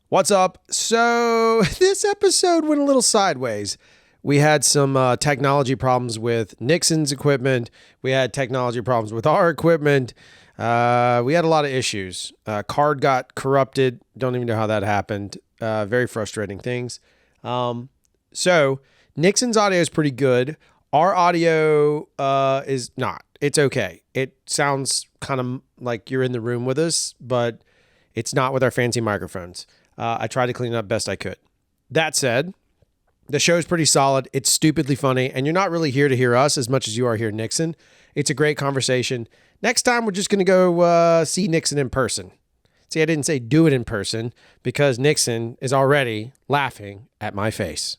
What's up? So this episode went a little sideways. We had some technology problems with Nixon's equipment. We had technology problems with our equipment. We had a lot of issues. Card got corrupted. Don't even know how that happened. Very frustrating things. So Nixon's audio is pretty good. Our audio is not. It's okay. It sounds kind of like you're in the room with us, but it's not with our fancy microphones. I tried to clean it up best I could. That said, the show's pretty solid. It's stupidly funny, and you're not really here to hear us as much as you are here, Nixon. It's a great conversation. Next time, we're just going to go see Nixon in person. See, I didn't say do it in person because Nixon is already laughing at my face.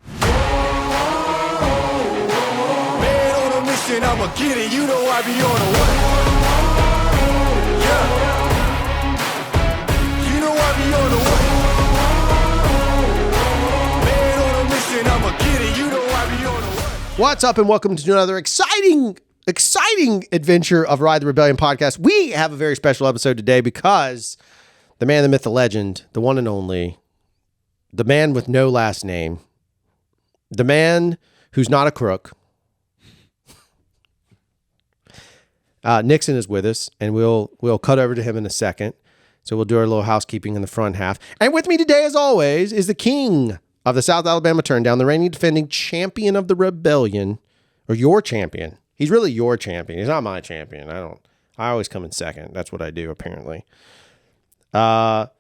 Man on a mission, I'ma get it. You know I be on a what? Yeah. You know I be on a what? Man on a mission, I'ma get it. You know I be on a what? What's up, and welcome to another exciting adventure of Ride the Rebellion podcast. We have a very special episode today because the man, the myth, the legend, the one and only, the man with no last name, the man who's not a crook, Nixon is with us, and we'll cut over to him in a second. So we'll do our little housekeeping in the front half. And with me today, as always, is the king of the South Alabama Turndown, the reigning defending champion of the rebellion, or your champion. He's really your champion. He's not my champion. I always come in second. That's what I do, apparently. The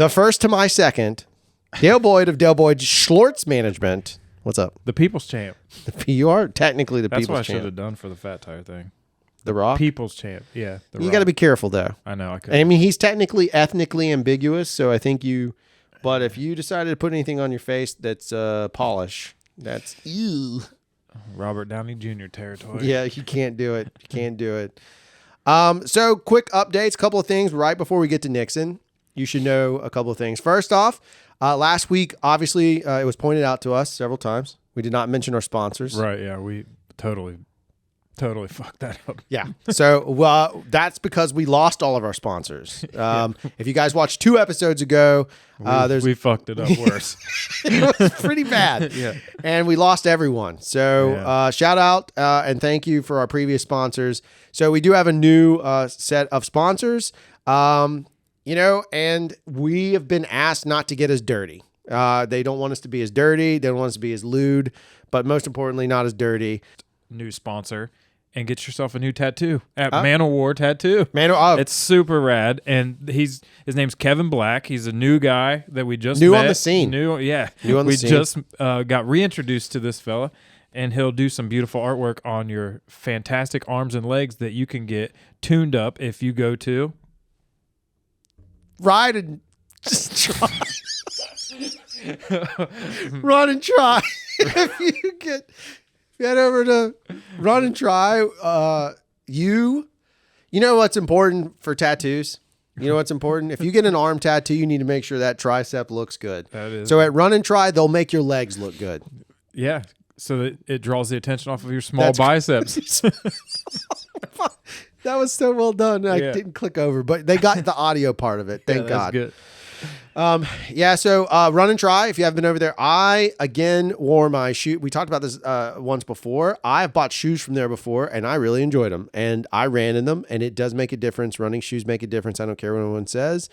first to my second, Dale Boyd of Dale Boyd Schlortz Management. What's up? The People's Champ. You are technically the That's people's what I champ. should have done for the Fat Tire thing. The Rock? People's Champ. Yeah. You got to be careful, though. I know. I could. I mean, he's technically ethnically ambiguous, so I think you... But if you decided to put anything on your face that's polish, that's... Ew. Robert Downey Jr. territory. Yeah, you can't do it. You can't do it. So quick updates, a couple of things right before we get to Nixon. You should know a couple of things. First off, last week, obviously, it was pointed out to us several times. We did not mention our sponsors. Right. Yeah. We totally fucked that up. Yeah. So that's because we lost all of our sponsors. If you guys watched 2 episodes ago, we fucked it up worse. It was pretty bad. Yeah. And we lost everyone. So shout out and thank you for our previous sponsors. So we do have a new set of sponsors, and we have been asked not to get as dirty. They don't want us to be as dirty. They don't want us to be as lewd, but most importantly, not as dirty. New sponsor. And get yourself a new tattoo at Man of War Tattoo. It's It's super rad. And his name's Kevin Black. He's a new guy that we just New met. on the scene. New on the scene. We just got reintroduced to this fella. And he'll do some beautiful artwork on your fantastic arms and legs that you can get tuned up if you go to... Ride and just try. Run and try. If you head over to Run and Try. You know what's important for tattoos? You know what's important? If you get an arm tattoo, you need to make sure that tricep looks good. That is. So at Run and Try, they'll make your legs look good. Yeah, so that it draws the attention off of your small biceps. That was so well done. I Yeah. didn't click over, but they got the audio part of it. Thank God. Good. So Run and Try, if you haven't been over there, I again wore my shoe. We talked about this once before. I've bought shoes from there before and I really enjoyed them, and I ran in them, and it does make a difference. Running shoes make a difference. I don't care what anyone says.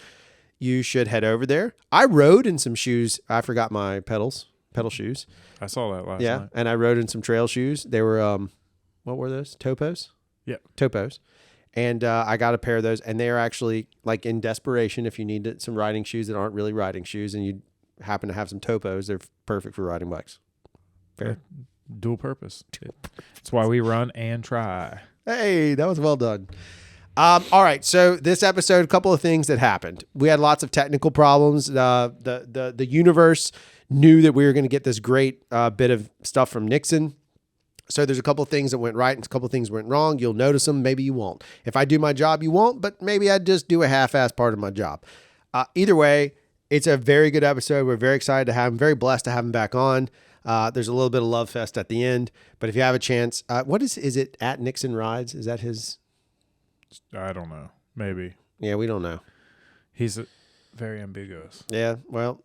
You should head over there. I rode in some shoes. I forgot my pedal shoes. I saw that last night. And I rode in some trail shoes. They were, what were those? Topos? Yep. Topos. And I got a pair of those, and they are actually, like, in desperation, if you need some riding shoes that aren't really riding shoes and you happen to have some topos, they're perfect for riding bikes. Fair. Dual purpose. That's why we run and try. Hey, that was well done. All right, so this episode, a couple of things that happened. We had lots of technical problems. The universe knew that we were going to get this great bit of stuff from Nixon. So there's a couple of things that went right and a couple of things went wrong. You'll notice them. Maybe you won't. If I do my job, you won't, but maybe I'd just do a half-ass part of my job. Either way, it's a very good episode. We're very excited to have him, very blessed to have him back on. There's a little bit of love fest at the end, but if you have a chance, what is it at Nixon Rides? Is that his? I don't know. Maybe. Yeah, we don't know. He's Very ambiguous. Yeah, well,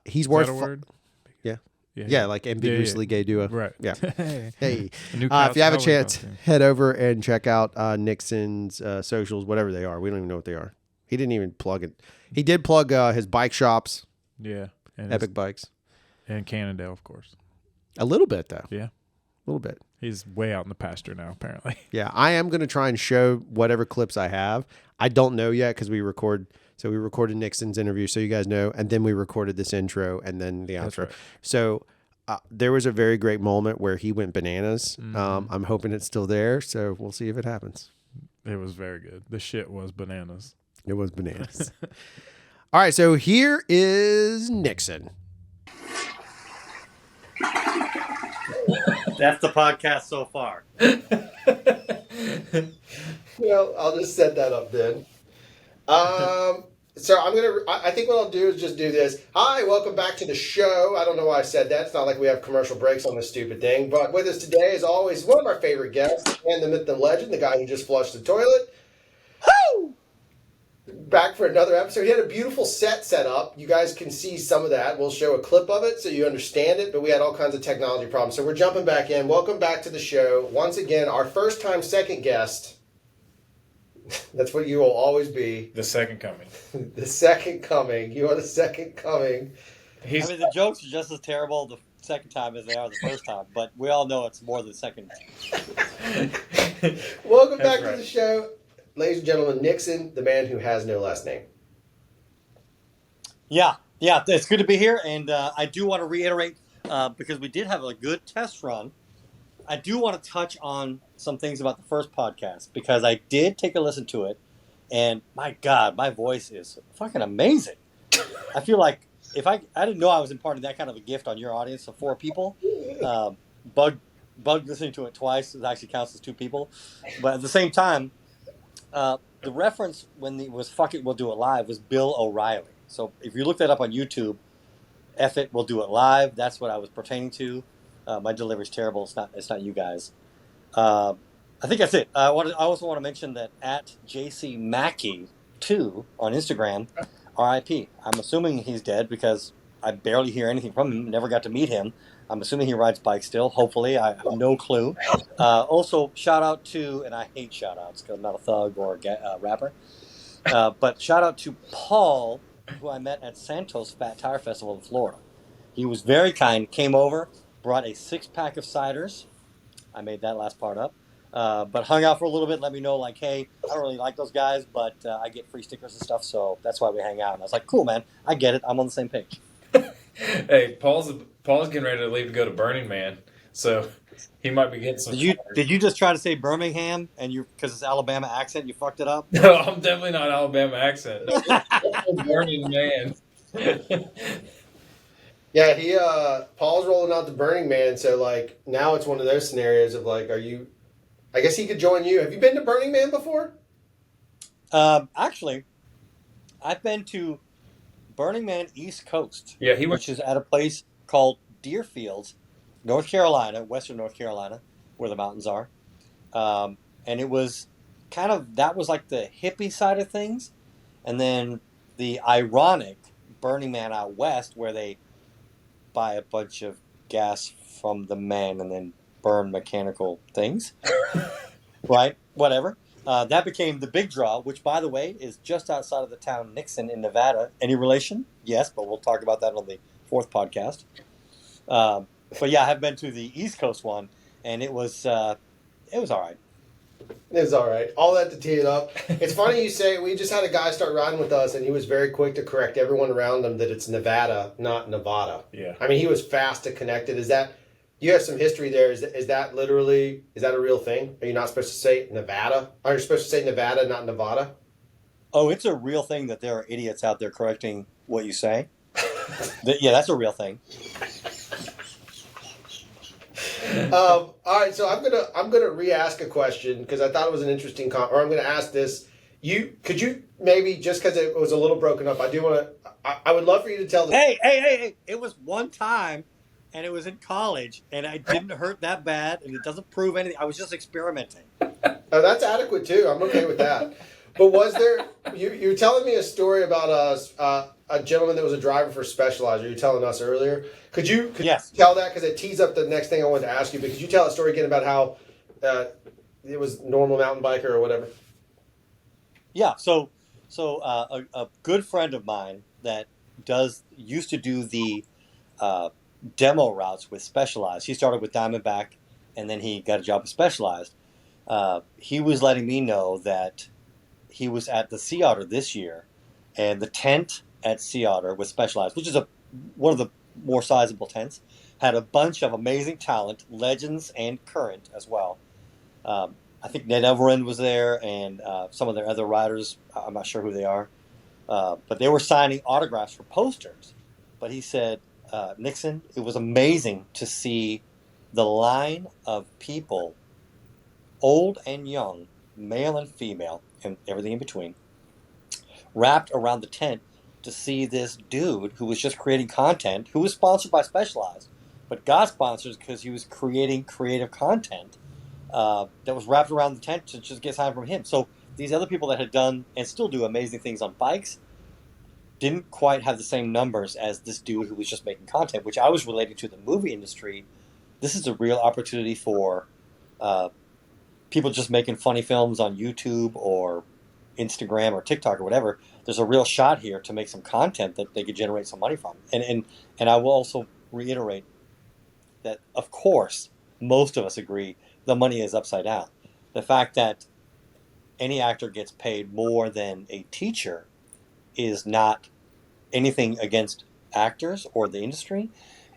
he's Is worth. that a word? Yeah. Yeah. Yeah, like ambiguously gay duo. Right. Yeah. Hey. Hey, A new if you have a Halloween chance, costume. head over and check out Nixon's socials, whatever they are. We don't even know what they are. He didn't even plug it. He did plug his bike shops, Yeah. And Epic Bikes. and Cannondale, of course. A little bit, though. Yeah. A little bit. He's way out in the pasture now, apparently. Yeah, I am going to try and show whatever clips I have. I don't know yet because we record. So we recorded Nixon's interview, so you guys know, and then we recorded this intro and then the outro. right. So there was a very great moment where he went bananas. I'm hoping it's still there, so we'll see if it happens. It was very good. The shit was bananas. It was bananas. All right, so here is Nixon. That's the podcast so far. Well, I'll just set that up then. So I think what I'll do is just do this. Hi, welcome back to the show. I don't know why I said that. It's not like we have commercial breaks on this stupid thing. But with us today, as always, one of our favorite guests, and the myth and legend, the guy who just flushed the toilet. Woo! Back for another episode. He had a beautiful set up. You guys can see some of that. We'll show a clip of it so you understand it. But we had all kinds of technology problems. So we're jumping back in. Welcome back to the show. Once again, our first time second guest. That's what you will always be. The second coming. The second coming. You are the second coming. I mean, the jokes are just as terrible the second time as they are the first time, but we all know it's more than the second. Welcome back That's right. to the show. Ladies and gentlemen, Nixon, the man who has no last name. Yeah, it's good to be here, and I do want to reiterate, because we did have a good test run, I do want to touch on some things about the first podcast, because I did take a listen to it, and my God, my voice is fucking amazing. I feel like if I didn't know I was imparting that kind of a gift on your audience of 4 people. Bug listening to it twice, it actually counts as 2 people. But at the same time, the reference when it was "fuck it, we'll do it live" was Bill O'Reilly. So if you look that up on YouTube, "F it, we'll do it live." That's what I was pertaining to. My delivery's terrible. It's not you guys. I think that's it. I also want to mention that at JC Mackey 2 on Instagram, RIP. I'm assuming he's dead because I barely hear anything from him. Never got to meet him. I'm assuming he rides bikes still. Hopefully, I have no clue. Also, shout out to, and I hate shout outs because I'm not a thug or a rapper, but shout out to Paul, who I met at Santos Fat Tire Festival in Florida. He was very kind, came over, brought a 6-pack of ciders. I made that last part up. But hung out for a little bit, let me know, like, hey, I don't really like those guys, but I get free stickers and stuff, so that's why we hang out. And I was like, cool, man, I get it. I'm on the same page. Hey, Paul's getting ready to leave to go to Burning Man, so he might be getting some. Did you just try to say Birmingham and because it's Alabama accent, you fucked it up? No, I'm definitely not Alabama accent. Burning Man. Yeah, Paul's rolling out the Burning Man, so like now it's one of those scenarios of like, I guess he could join you. Have you been to Burning Man before? Actually, I've been to Burning Man East Coast. Yeah, he went. Which is at a place called Deerfield, North Carolina, Western North Carolina, where the mountains are. And it was that was like the hippie side of things. And then the ironic Burning Man out west, where they buy a bunch of gas from the man and then burn mechanical things. Right? Whatever. That became the big draw, which, by the way, is just outside of the town Nixon in Nevada. Any relation? Yes, but we'll talk about that on the 4th podcast. But yeah, I have been to the East Coast one, and it was all right. It was all right. All that to tee it up. It's funny you say, we just had a guy start riding with us, and he was very quick to correct everyone around him that it's Nevada, not Nevada. Yeah. I mean, he was fast to connect it. You have some history there. Is that a real thing? Are you not supposed to say Nevada? Are you supposed to say Nevada, not Nevada? Oh, it's a real thing that there are idiots out there correcting what you say. Yeah, that's a real thing. All right, so I'm gonna re-ask a question because I thought it was an interesting or I'm gonna ask this. Could you maybe, just because it was a little broken up, I would love for you to tell the. Hey! It was one time, and it was in college, and I didn't hurt that bad, and it doesn't prove anything. I was just experimenting. Oh, that's adequate too. I'm okay with that. But was there? You're telling me a story about a gentleman that was a driver for Specialized. You were telling us earlier. Could you Yes. tell that because it tees up the next thing I wanted to ask you? But could you tell a story again about how it was normal mountain biker or whatever? Yeah. A good friend of mine that used to do the demo routes with Specialized. He started with Diamondback, and then he got a job with Specialized. He was letting me know that he was at the Sea Otter this year, and the tent at Sea Otter was Specialized, which is one of the more sizable tents, had a bunch of amazing talent, legends and current as well. I think Ned Everin was there, and some of their other riders. I'm not sure who they are, but they were signing autographs for posters. But he said, Nixon, it was amazing to see the line of people, old and young, male and female, and everything in between, wrapped around the tent to see this dude who was just creating content, who was sponsored by Specialized, but got sponsors because he was creating creative content that was wrapped around the tent to just get signed from him. So these other people that had done and still do amazing things on bikes didn't quite have the same numbers as this dude who was just making content, which I was relating to the movie industry. This is a real opportunity for people just making funny films on YouTube or Instagram or TikTok or whatever. There's a real shot here to make some content that they could generate some money from. And I will also reiterate that, of course, most of us agree the money is upside down. The fact that any actor gets paid more than a teacher is not anything against actors or the industry.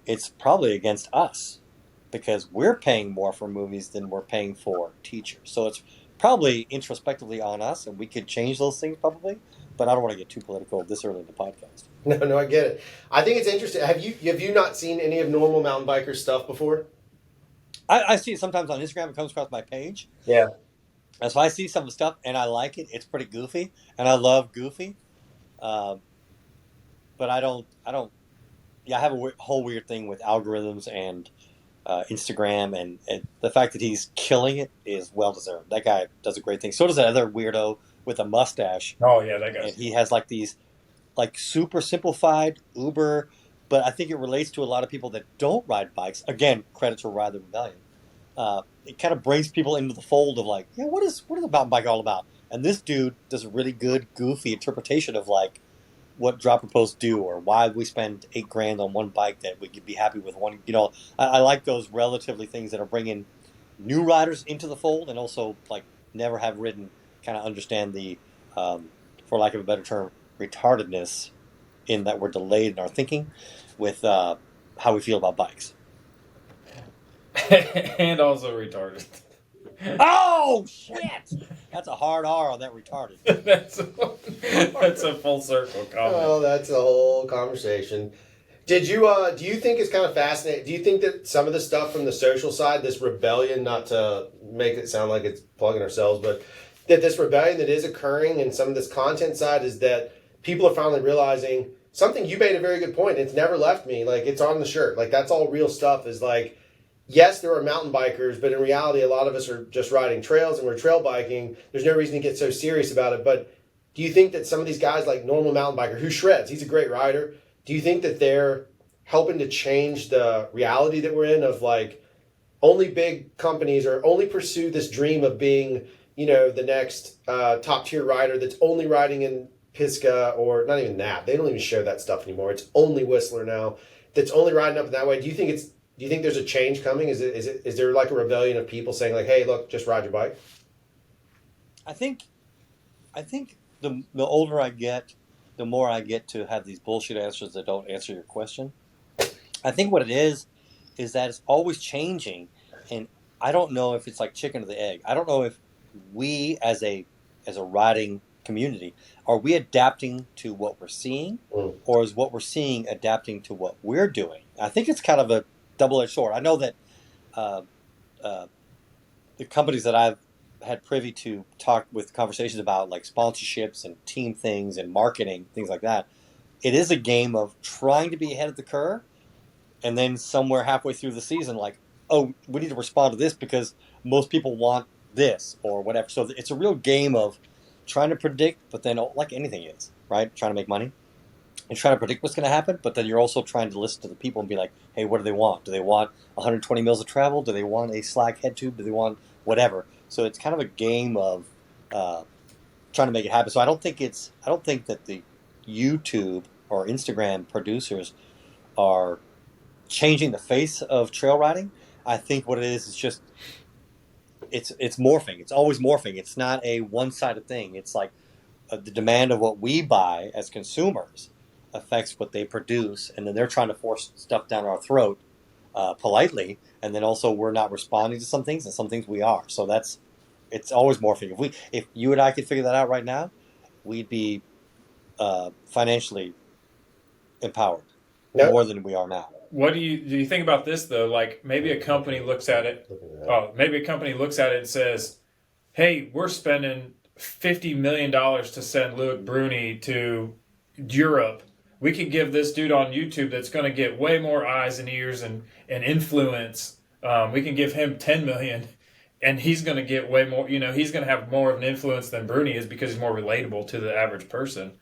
It's probably against us because we're paying more for movies than we're paying for teachers. So it's probably introspectively on us, and we could change those things probably. But I don't want to get too political this early in the podcast. No, I get it. I think it's interesting. Have you not seen any of normal mountain biker stuff before? I see it sometimes on Instagram. It comes across my page. Yeah. And so I see some of the stuff, and I like it. It's pretty goofy, and I love goofy. But I don't. Yeah, I have a whole weird thing with algorithms and Instagram, and the fact that he's killing it is well deserved. That guy does a great thing. So does that other weirdo with a mustache. Oh yeah, that guy. And he has like these, like super simplified Uber, but I think it relates to a lot of people that don't ride bikes. Again, credit to Ride the Rebellion. It kind of brings people into the fold of like, yeah, what is a mountain bike all about? And this dude does a really good, goofy interpretation of like what dropper posts do, or why we spend $8,000 on one bike that we could be happy with one. You know, I like those relatively things that are bringing new riders into the fold, and also like never have ridden, kind of understand the, for lack of a better term, retardedness in that we're delayed in our thinking with how we feel about bikes. And also retarded. Oh shit! That's a hard R on that retarded. That's a full circle comment. Oh, that's a whole conversation. Did you do you think it's kind of fascinating? Do you think that some of the stuff from the social side, this rebellion, not to make it sound like it's plugging ourselves, but that this rebellion that is occurring and some of this content side is that people are finally realizing something? You made a very good point. It's never left me. Like, it's on the shirt. Like, that's all real stuff. Is like, yes, there are mountain bikers, but in reality, a lot of us are just riding trails and we're trail biking. There's no reason to get so serious about it. But do you think that some of these guys, like normal mountain biker who shreds, he's a great rider, do you think that they're helping to change the reality that we're in of like only big companies or only pursue this dream of being, you know, the next top tier rider that's only riding in Pisgah, or not even that. They don't even show that stuff anymore. It's only Whistler now that's only riding up in that way. Do you think there's a change coming? Is there like a rebellion of people saying like, hey, look, just ride your bike? I think the older I get, the more I get to have these bullshit answers that don't answer your question. I think what it is that it's always changing, and I don't know if it's like chicken or the egg. I don't know if we as a riding community, are we adapting to what we're seeing, or is what we're seeing adapting to what we're doing? I think it's kind of a double-edged sword. I know that the companies that I've had privy to talk with conversations about, like sponsorships and team things and marketing, things like that, it is a game of trying to be ahead of the curve, and then somewhere halfway through the season, like, oh, we need to respond to this because most people want this or whatever. So it's a real game of trying to predict, but then like anything is, right? Trying to make money and trying to predict what's going to happen, but then you're also trying to listen to the people and be like, hey, what do they want? Do they want 120 mils of travel? Do they want a slack head tube? Do they want whatever? So it's kind of a game of trying to make it happen. So I don't think that the YouTube or Instagram producers are changing the face of trail riding. I think what it is just it's morphing. It's always morphing. It's not a one-sided thing. It's like the demand of what we buy as consumers affects what they produce, and then they're trying to force stuff down our throat politely, and then also we're not responding to some things, and some things we are. So it's always morphing. If you and I could figure that out right now, we'd be financially empowered more than we are now. What do you think about this though? Like maybe a company looks at it. Maybe a company looks at it and says, "Hey, we're spending $50 million to send Loic Bruni to Europe. We could give this dude on YouTube that's going to get way more eyes and ears and influence. We can give him 10 million, and he's going to get way more. He's going to have more of an influence than Bruni is because he's more relatable to the average person.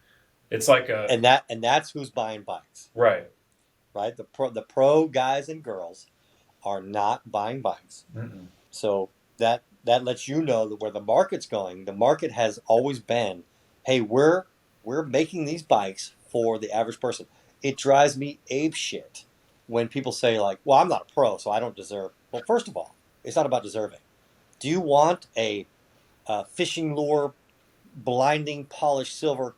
It's like and that's who's buying bikes, right? The pro guys and girls are not buying bikes. Mm-mm. So that lets you know that where the market's going. The market has always been, hey, we're making these bikes for the average person. It drives me apeshit when people say like, well, I'm not a pro, so I don't deserve. Well, first of all, it's not about deserving. Do you want a fishing lure, blinding polished silver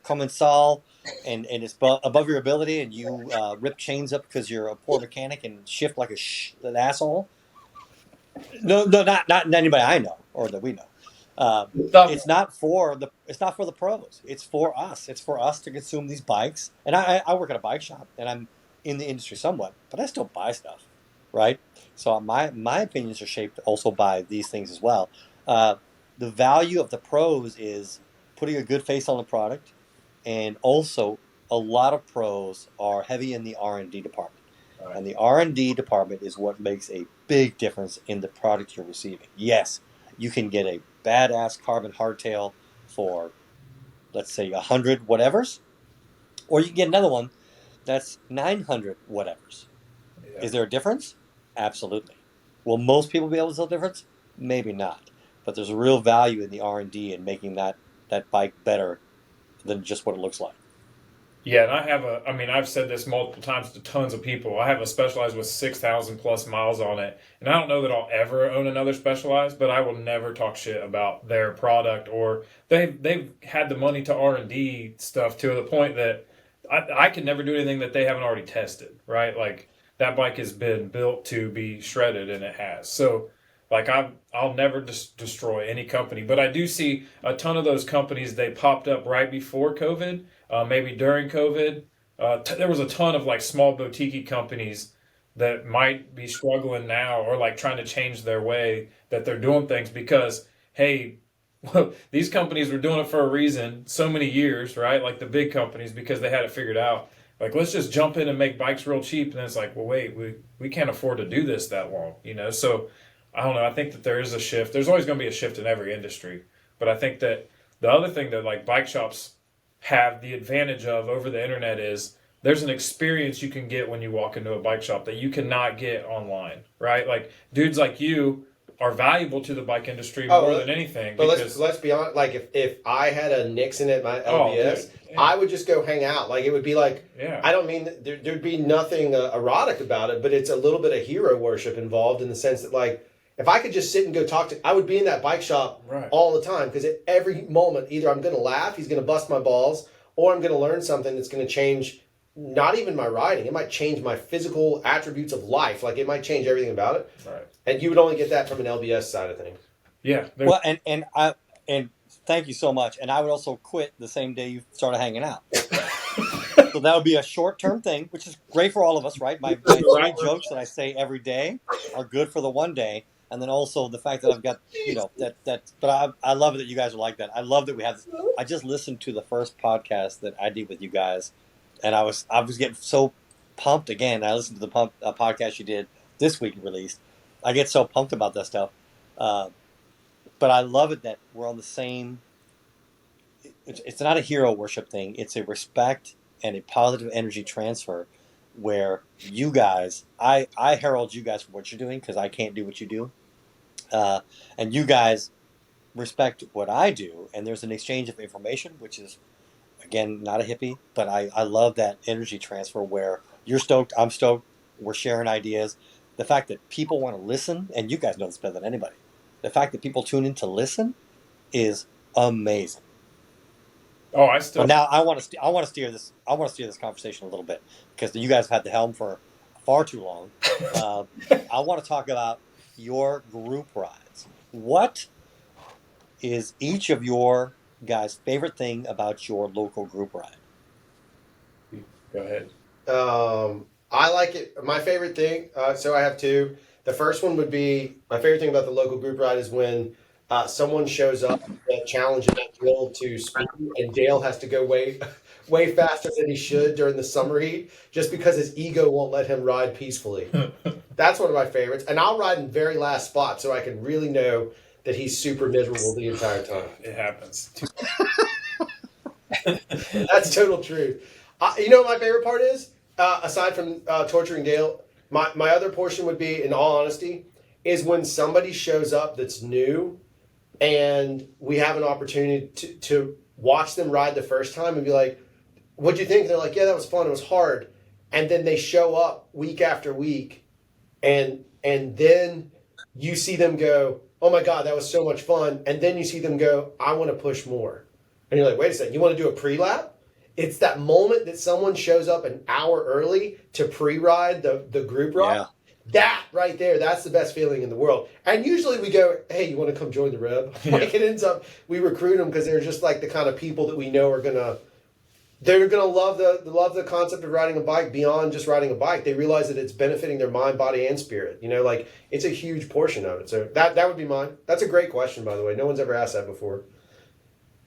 Commensal and it's above your ability, and you rip chains up because you're a poor mechanic and shift like an asshole? No, not anybody I know or that we know. It's not for the pros. It's for us. It's for us to consume these bikes. And I work at a bike shop, and I'm in the industry somewhat, but I still buy stuff, right? So my opinions are shaped also by these things as well. The value of the pros is putting a good face on the product, and also a lot of pros are heavy in the R&D department. Right. And the R&D department is what makes a big difference in the product you're receiving. Yes, you can get a badass carbon hardtail for, let's say, 100 whatevers, or you can get another one that's 900 whatevers. Yeah. Is there a difference? Absolutely. Will most people be able to tell the difference? Maybe not. But there's a real value in the R&D in making that bike better than just what it looks like. Yeah, and I've said this multiple times to tons of people. I have a Specialized with 6,000 plus miles on it. And I don't know that I'll ever own another Specialized, but I will never talk shit about their product, or they've had the money to R&D stuff to the point that I can never do anything that they haven't already tested, right? Like that bike has been built to be shredded, and it has. So like I'll never destroy any company, but I do see a ton of those companies. They popped up right before COVID, maybe during COVID. There was a ton of like small boutique companies that might be struggling now, or like trying to change their way that they're doing things because, hey, well, these companies were doing it for a reason so many years, right? Like the big companies, because they had it figured out. Like, let's just jump in and make bikes real cheap. And then it's like, well, wait, we can't afford to do this that long, So I don't know. I think that there is a shift. There's always going to be a shift in every industry. But I think that the other thing that like bike shops have the advantage of over the internet is there's an experience you can get when you walk into a bike shop that you cannot get online, right? Like dudes like you are valuable to the bike industry more than anything. But let's be honest. Like if I had a Nixon at my LBS, I would just go hang out. Like it would be like, I don't mean there'd be nothing erotic about it, but it's a little bit of hero worship involved in the sense that like, if I could just sit and go talk I would be in that bike shop all the time, because at every moment, either I'm going to laugh, he's going to bust my balls, or I'm going to learn something that's going to change not even my riding. It might change my physical attributes of life. Like it might change everything about it. Right. And you would only get that from an LBS side of things. Yeah. Well, and thank you so much. And I would also quit the same day you started hanging out. So that would be a short-term thing, which is great for all of us, right? My 3 jokes that I say every day are good for the one day. And then also the fact that I've got, but I love it that you guys are like that. I love that we have this. I just listened to the first podcast that I did with you guys, and I was getting so pumped again. I listened to the podcast you did this week released. I get so pumped about that stuff. But I love it that we're on the same it's not a hero worship thing. It's a respect and a positive energy transfer where you guys, I herald you guys for what you're doing because I can't do what you do. And you guys respect what I do. And there's an exchange of information, which is, again, not a hippie, but I love that energy transfer where you're stoked, I'm stoked, we're sharing ideas. The fact that people want to listen, and you guys know this better than anybody, the fact that people tune in to listen is amazing. Oh, I still. But now I want to steer this conversation a little bit because you guys have had the helm for far too long. I want to talk about your group rides. What is each of your guys' favorite thing about your local group ride? Go ahead. I like it. My favorite thing. So I have two. The first one would be my favorite thing about the local group ride is when someone shows up that challenges Dale to speed, and Dale has to go way faster than he should during the summer heat, just because his ego won't let him ride peacefully. That's one of my favorites, and I'll ride in very last spot so I can really know that he's super miserable the entire time. It happens. That's total truth. You know what my favorite part is? Aside from torturing Dale, my other portion would be, in all honesty, is when somebody shows up that's new and we have an opportunity to watch them ride the first time and be like, what'd you think? And they're like, yeah, that was fun. It was hard. And then they show up week after week and then you see them go, oh my God, that was so much fun. And then you see them go, I want to push more. And you're like, wait a second, you want to do a pre-lap? It's that moment that someone shows up an hour early to pre-ride the group ride. Yeah. That right there, that's the best feeling in the world. And usually we go, hey, you want to come join the Rev? Yeah. Like it ends up, we recruit them because they're just like the kind of people that we know are they're gonna love the concept of riding a bike beyond just riding a bike. They realize that it's benefiting their mind, body, and spirit. You know, like it's a huge portion of it. So that would be mine. That's a great question, by the way. No one's ever asked that before.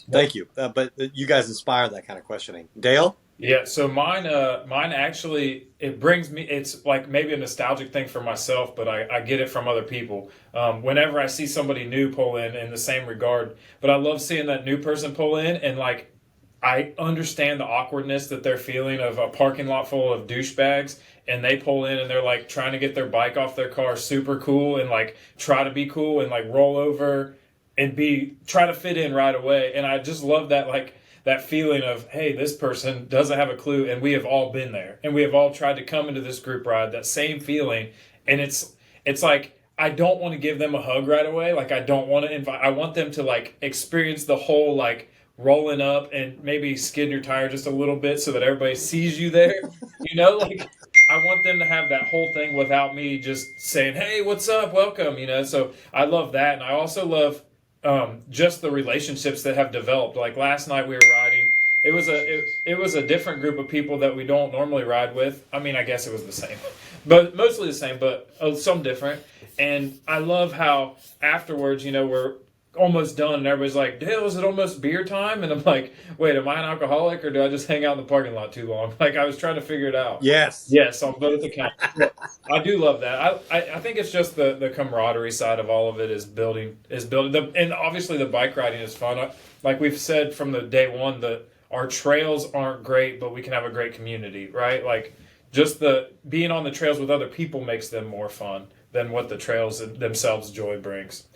Thank you. But you guys inspire that kind of questioning. Dale? Yeah, so mine actually, it brings me, it's like maybe a nostalgic thing for myself, but I get it from other people. Whenever I see somebody new pull in the same regard, but I love seeing that new person pull in and like, I understand the awkwardness that they're feeling of a parking lot full of douchebags and they pull in and they're like trying to get their bike off their car super cool and like try to be cool and like roll over and try to fit in right away. And I just love that, like, that feeling of, hey, this person doesn't have a clue, and we have all been there, and we have all tried to come into this group ride, that same feeling, and it's like, I don't want to give them a hug right away, like, I don't want to invite, I want them to, like, experience the whole, like, rolling up and maybe skid your tire just a little bit so that everybody sees you there, you know, like, I want them to have that whole thing without me just saying, hey, what's up, welcome, you know, so I love that, and I also love just the relationships that have developed. Like last night we were riding. It was a different group of people that we don't normally ride with. I mean, I guess it was the same, but mostly the same, but some different. And I love how afterwards, you know, we're almost done and everybody's like, Dale, is it almost beer time? And I'm like, wait, am I an alcoholic or do I just hang out in the parking lot too long? Like I was trying to figure it out. Yes on both accounts. I do love that. I think it's just the camaraderie side of all of it is building and obviously the bike riding is fun. Like we've said from the day one that our trails aren't great, but we can have a great community, right? Like just the being on the trails with other people makes them more fun than what the trails themselves joy brings.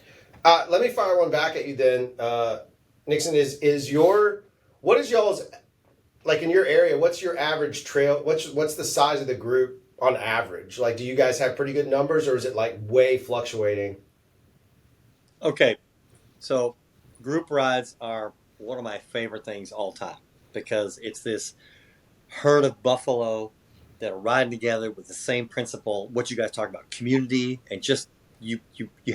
Let me fire one back at you then. Nixon, what is y'all's, like in your area, what's your average trail? What's the size of the group on average? Like, do you guys have pretty good numbers or is it like way fluctuating? Okay. So group rides are one of my favorite things all time because it's this herd of buffalo that are riding together with the same principle. What you guys talk about, community, and just you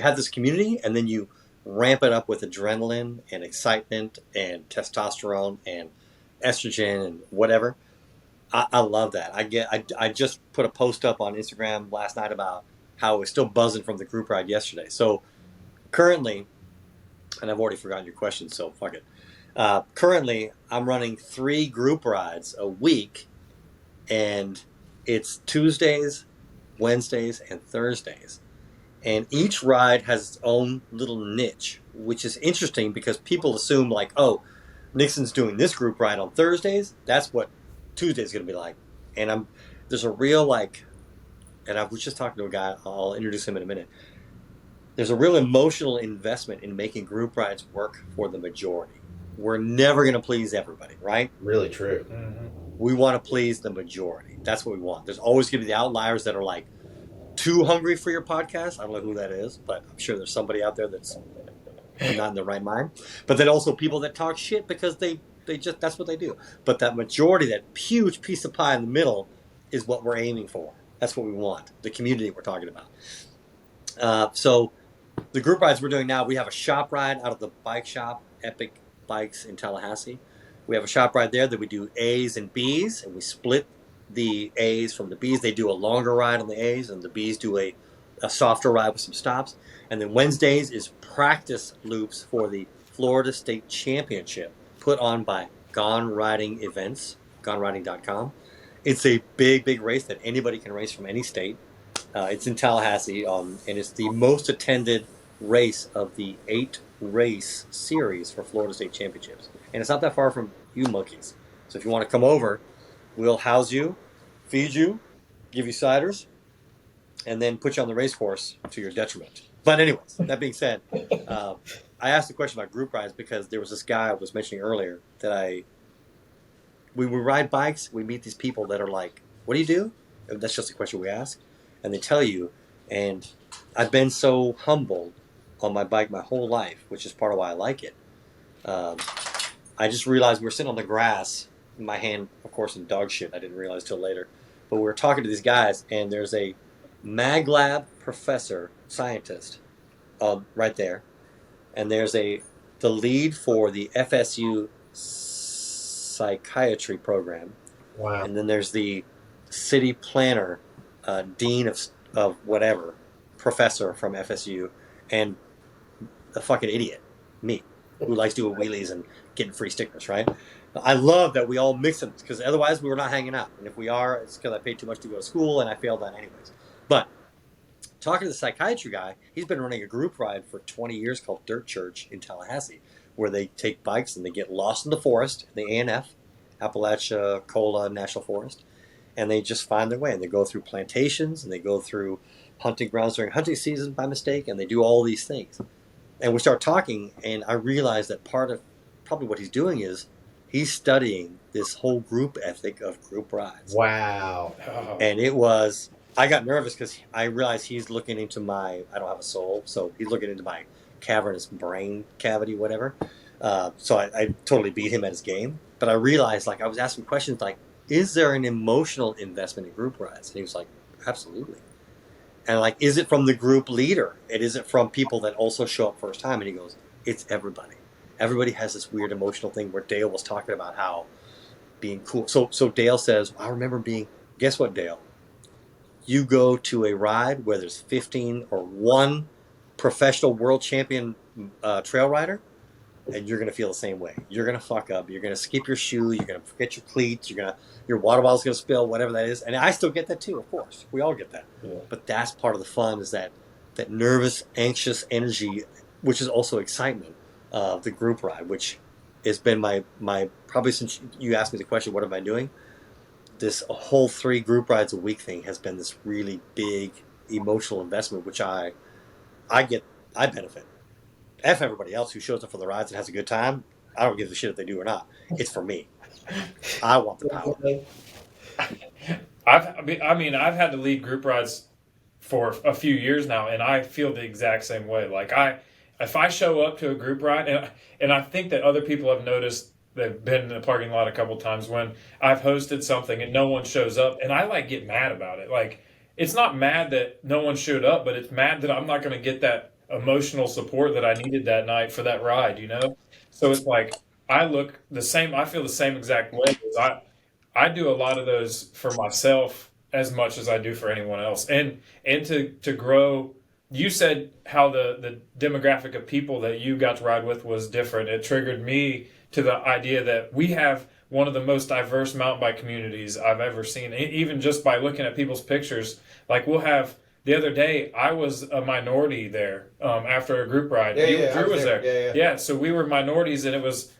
have this community and then you ramp it up with adrenaline and excitement and testosterone and estrogen and whatever. I love that. I just put a post up on Instagram last night about how I was still buzzing from the group ride yesterday. So currently, and I've already forgotten your question, so fuck it. Currently, I'm running 3 group rides a week, and it's Tuesdays, Wednesdays, and Thursdays. And each ride has its own little niche, which is interesting because people assume like, oh, Nixon's doing this group ride on Thursdays. That's what Tuesday's going to be like. And there's a real like, and I was just talking to a guy. I'll introduce him in a minute. There's a real emotional investment in making group rides work for the majority. We're never going to please everybody, right? Really true. Mm-hmm. We want to please the majority. That's what we want. There's always going to be the outliers that are like too hungry for your podcast. I don't know who that is, but I'm sure there's somebody out there that's not in the right mind. But then also people that talk shit because they just, that's what they do. But that majority, that huge piece of pie in the middle is what we're aiming for. That's what we want. The community we're talking about. So the group rides we're doing now, we have a shop ride out of the bike shop, Epic Bikes in Tallahassee. We have a shop ride there that we do A's and B's, and we split the A's from the B's. They do a longer ride on the A's, and the B's do a softer ride with some stops. And then Wednesdays is practice loops for the Florida State Championship put on by Gone Riding Events, GoneRiding.com. It's a big, big race that anybody can race from any state. It's in Tallahassee, and it's the most attended race of the 8-race series for Florida State Championships. And it's not that far from you monkeys. So if you want to come over, we'll house you, feed you, give you ciders, and then put you on the race course to your detriment. But anyways, that being said, I asked the question about group rides because there was this guy I was mentioning earlier that we ride bikes, we meet these people that are like, what do you do? And that's just a question we ask. And they tell you, and I've been so humbled on my bike my whole life, which is part of why I like it. I just realized we were sitting on the grass, my hand, of course, in dog shit. I didn't realize till later. But we were talking to these guys, and there's a mag lab professor, scientist, right there. And there's the lead for the FSU psychiatry program. Wow. And then there's the city planner, dean of whatever, professor from FSU, and a fucking idiot, me, who likes doing wheelies and getting free stickers, right? I love that we all mix them, because otherwise we were not hanging out. And if we are, it's because I paid too much to go to school and I failed that anyways. But talking to the psychiatry guy, he's been running a group ride for 20 years called Dirt Church in Tallahassee, where they take bikes and they get lost in the forest, the ANF, Apalachicola National Forest, and they just find their way. And they go through plantations, and they go through hunting grounds during hunting season by mistake, and they do all these things. And we start talking, and I realize that part of probably what he's doing is he's studying this whole group ethic of group rides. Wow. Oh. And I got nervous because I realized he's looking into I don't have a soul, so he's looking into my cavernous brain cavity, whatever. So I totally beat him at his game. But I realized, I was asking questions like, is there an emotional investment in group rides? And he was like, absolutely. And is it from the group leader? And is it from people that also show up first time? And he goes, it's everybody. Everybody has this weird emotional thing where Dale was talking about how being cool. So Dale says, I remember guess what, Dale? You go to a ride where there's 15 or one professional world champion trail rider, and you're going to feel the same way. You're going to fuck up. You're going to skip your shoe. You're going to forget your cleats. Your water bottle's going to spill, whatever that is. And I still get that too, of course. We all get that. Yeah. But that's part of the fun, is that nervous, anxious energy, which is also excitement of the group ride, which has been my probably since you asked me the question, what am I doing? This whole 3 group rides a week thing has been this really big emotional investment, which I benefit. F everybody else who shows up for the rides and has a good time. I don't give a shit if they do or not. It's for me. I want the power. I've had to lead group rides for a few years now, and I feel the exact same way. If I show up to a group ride, and I think that other people have noticed, they've been in the parking lot a couple times when I've hosted something and no one shows up, and I get mad about it. It's not mad that no one showed up, but it's mad that I'm not going to get that emotional support that I needed that night for that ride, So it's I look the same. I feel the same exact way. I do a lot of those for myself as much as I do for anyone else, and to grow. You said how the demographic of people that you got to ride with was different. It triggered me to the idea that we have one of the most diverse mountain bike communities I've ever seen. Even just by looking at people's pictures, we'll have. The other day, I was a minority there after a group ride. Drew was there. Yeah. So we were minorities, and it was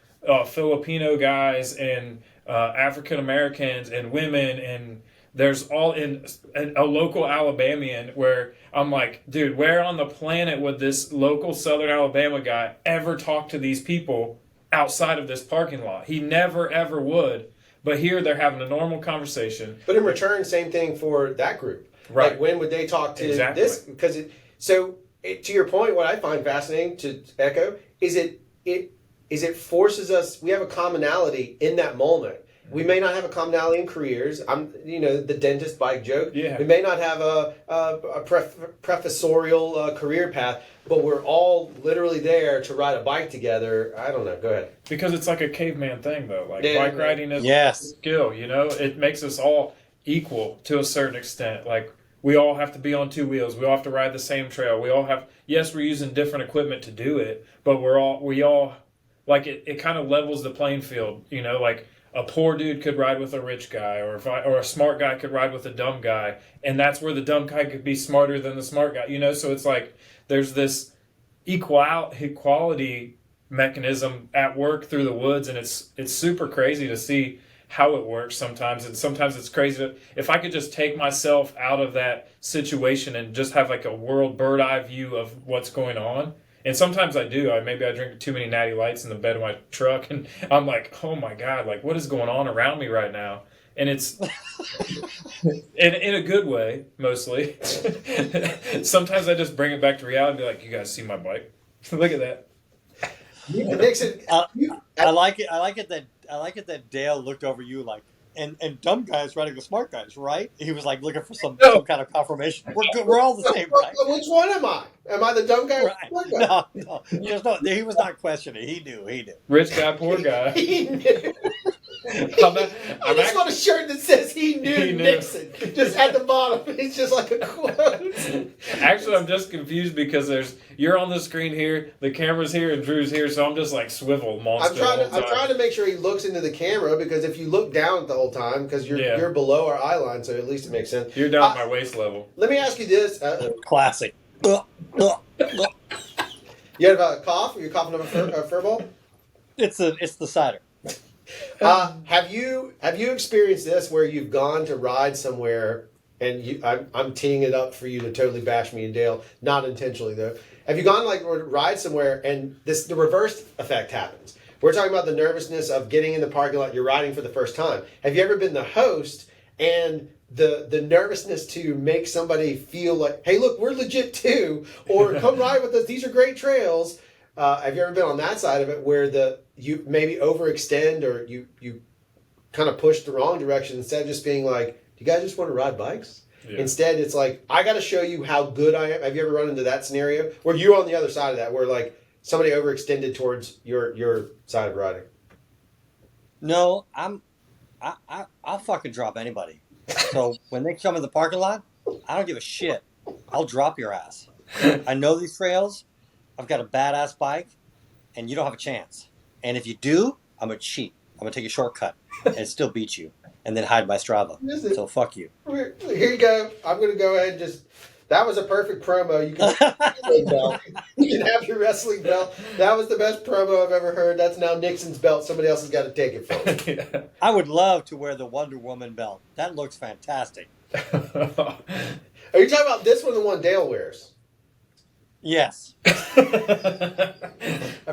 Filipino guys and African Americans and women, and there's all in a local Alabamian where I'm like, dude, where on the planet would this local Southern Alabama guy ever talk to these people outside of this parking lot? He never ever would. But here they're having a normal conversation. But in return, same thing for that group. Right. Like, when would they talk to Exactly. this? Because to your point, what I find fascinating to echo is it forces us. We have a commonality in that moment. We may not have a commonality in careers. The dentist bike joke. Yeah. We may not have a professorial career path, but we're all literally there to ride a bike together. I don't know. Go ahead. Because it's like a caveman thing, though. Like, Yeah, bike riding is a skill, you know? It makes us all equal to a certain extent. Like, we all have to be on two wheels. We all have to ride the same trail. We all have, yes, we're using different equipment to do it, but we all, like, it kind of levels the playing field, you know? Like, a poor dude could ride with a rich guy, or a smart guy could ride with a dumb guy, and that's where the dumb guy could be smarter than the smart guy, you know? So it's like there's this equality mechanism at work through the woods, and it's super crazy to see how it works sometimes. And sometimes it's crazy if I could just take myself out of that situation and just have like a world bird eye view of what's going on. And sometimes I do. Maybe I drink too many Natty Lights in the bed of my truck, and I'm like, oh my God, like, what is going on around me right now? And it's in a good way, mostly. Sometimes I just bring it back to reality and be like, you guys see my bike? Look at that. Nixon, I like it that Dale looked over you like, and dumb guys riding with smart guys, right? He was like looking for some kind of confirmation. We're good. We're all the same, right? Which one am I? Am I the dumb guy? Right. No. He was not questioning. He knew. Rich guy, poor guy. He knew. I just want a shirt that says he knew Nixon. Just at the bottom. It's just like a quote. Actually, I'm just confused because you're on the screen here, the camera's here, and Drew's here, so I'm just like swivel monster. I'm trying to make sure he looks into the camera, because if you look down the whole time, because you're below our eye line, so at least it makes sense. You're down at my waist level. Let me ask you this. Classic. You have a cough? Are you coughing up a fur ball? It's the cider. Have you experienced this where you've gone to ride somewhere, and I'm teeing it up for you to totally bash me and Dale, not intentionally though. Have you gone to ride somewhere and the reverse effect happens? We're talking about the nervousness of getting in the parking lot. You're riding for the first time. Have you ever been the host and the nervousness to make somebody feel like, hey, look, we're legit too, or come ride with us. These are great trails. Have you ever been on that side of it where you maybe overextend, or you kind of push the wrong direction instead of just being like, do you guys just want to ride bikes? Yeah. Instead, it's like, I got to show you how good I am. Have you ever run into that scenario where you're on the other side of that, where like somebody overextended towards your side of riding? No, I'll fucking drop anybody. So when they come in the parking lot, I don't give a shit. I'll drop your ass. I know these trails. I've got a badass bike, and you don't have a chance. And if you do, I'm going to cheat. I'm going to take a shortcut and still beat you, and then hide my Strava. So fuck you. Here you go. I'm going to go ahead and just... That was a perfect promo. You can have your wrestling belt. That was the best promo I've ever heard. That's now Nixon's belt. Somebody else has got to take it from him. Yeah. I would love to wear the Wonder Woman belt. That looks fantastic. Are you talking about this one, the one Dale wears? Yes. I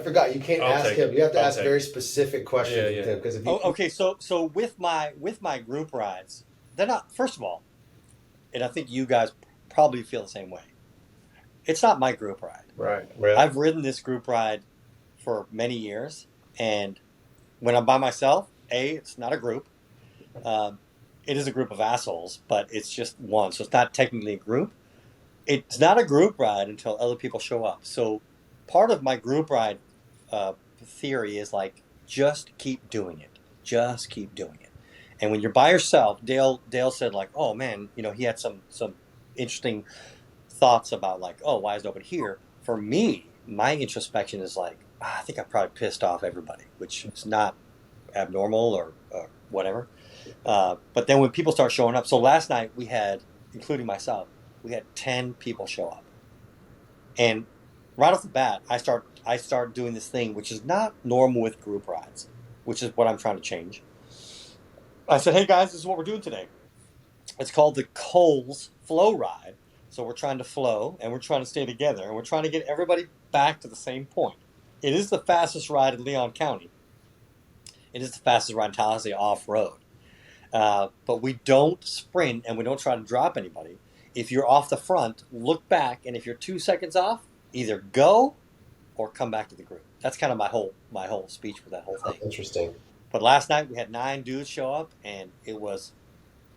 forgot. You can't ask him. You have to ask very specific questions with him. Because okay. So with my group rides, they're not. First of all, and I think you guys probably feel the same way. It's not my group ride. Right. I've ridden this group ride for many years, and when I'm by myself, it's not a group. It is a group of assholes, but it's just one, so it's not technically a group. It's not a group ride until other people show up. So part of my group ride theory is like, just keep doing it. Just keep doing it. And when you're by yourself, Dale said like, oh man, he had some interesting thoughts about like, oh, why is nobody here? For me, my introspection is like, I think I probably pissed off everybody, which is not abnormal or whatever. But then when people start showing up, so last night we had, including myself, we had 10 people show up. And right off the bat, I start doing this thing which is not normal with group rides, which is what I'm trying to change. I said, hey guys, this is what we're doing today. It's called the Coles Flow Ride. So we're trying to flow and we're trying to stay together and we're trying to get everybody back to the same point. It is the fastest ride in Leon County. It is the fastest ride in Tallahassee off-road. But we don't sprint and we don't try to drop anybody. If you're off the front, look back, and if you're 2 seconds off, either go or come back to the group. That's kind of my whole speech for that whole thing. Interesting. But last night we had 9 dudes show up, and it was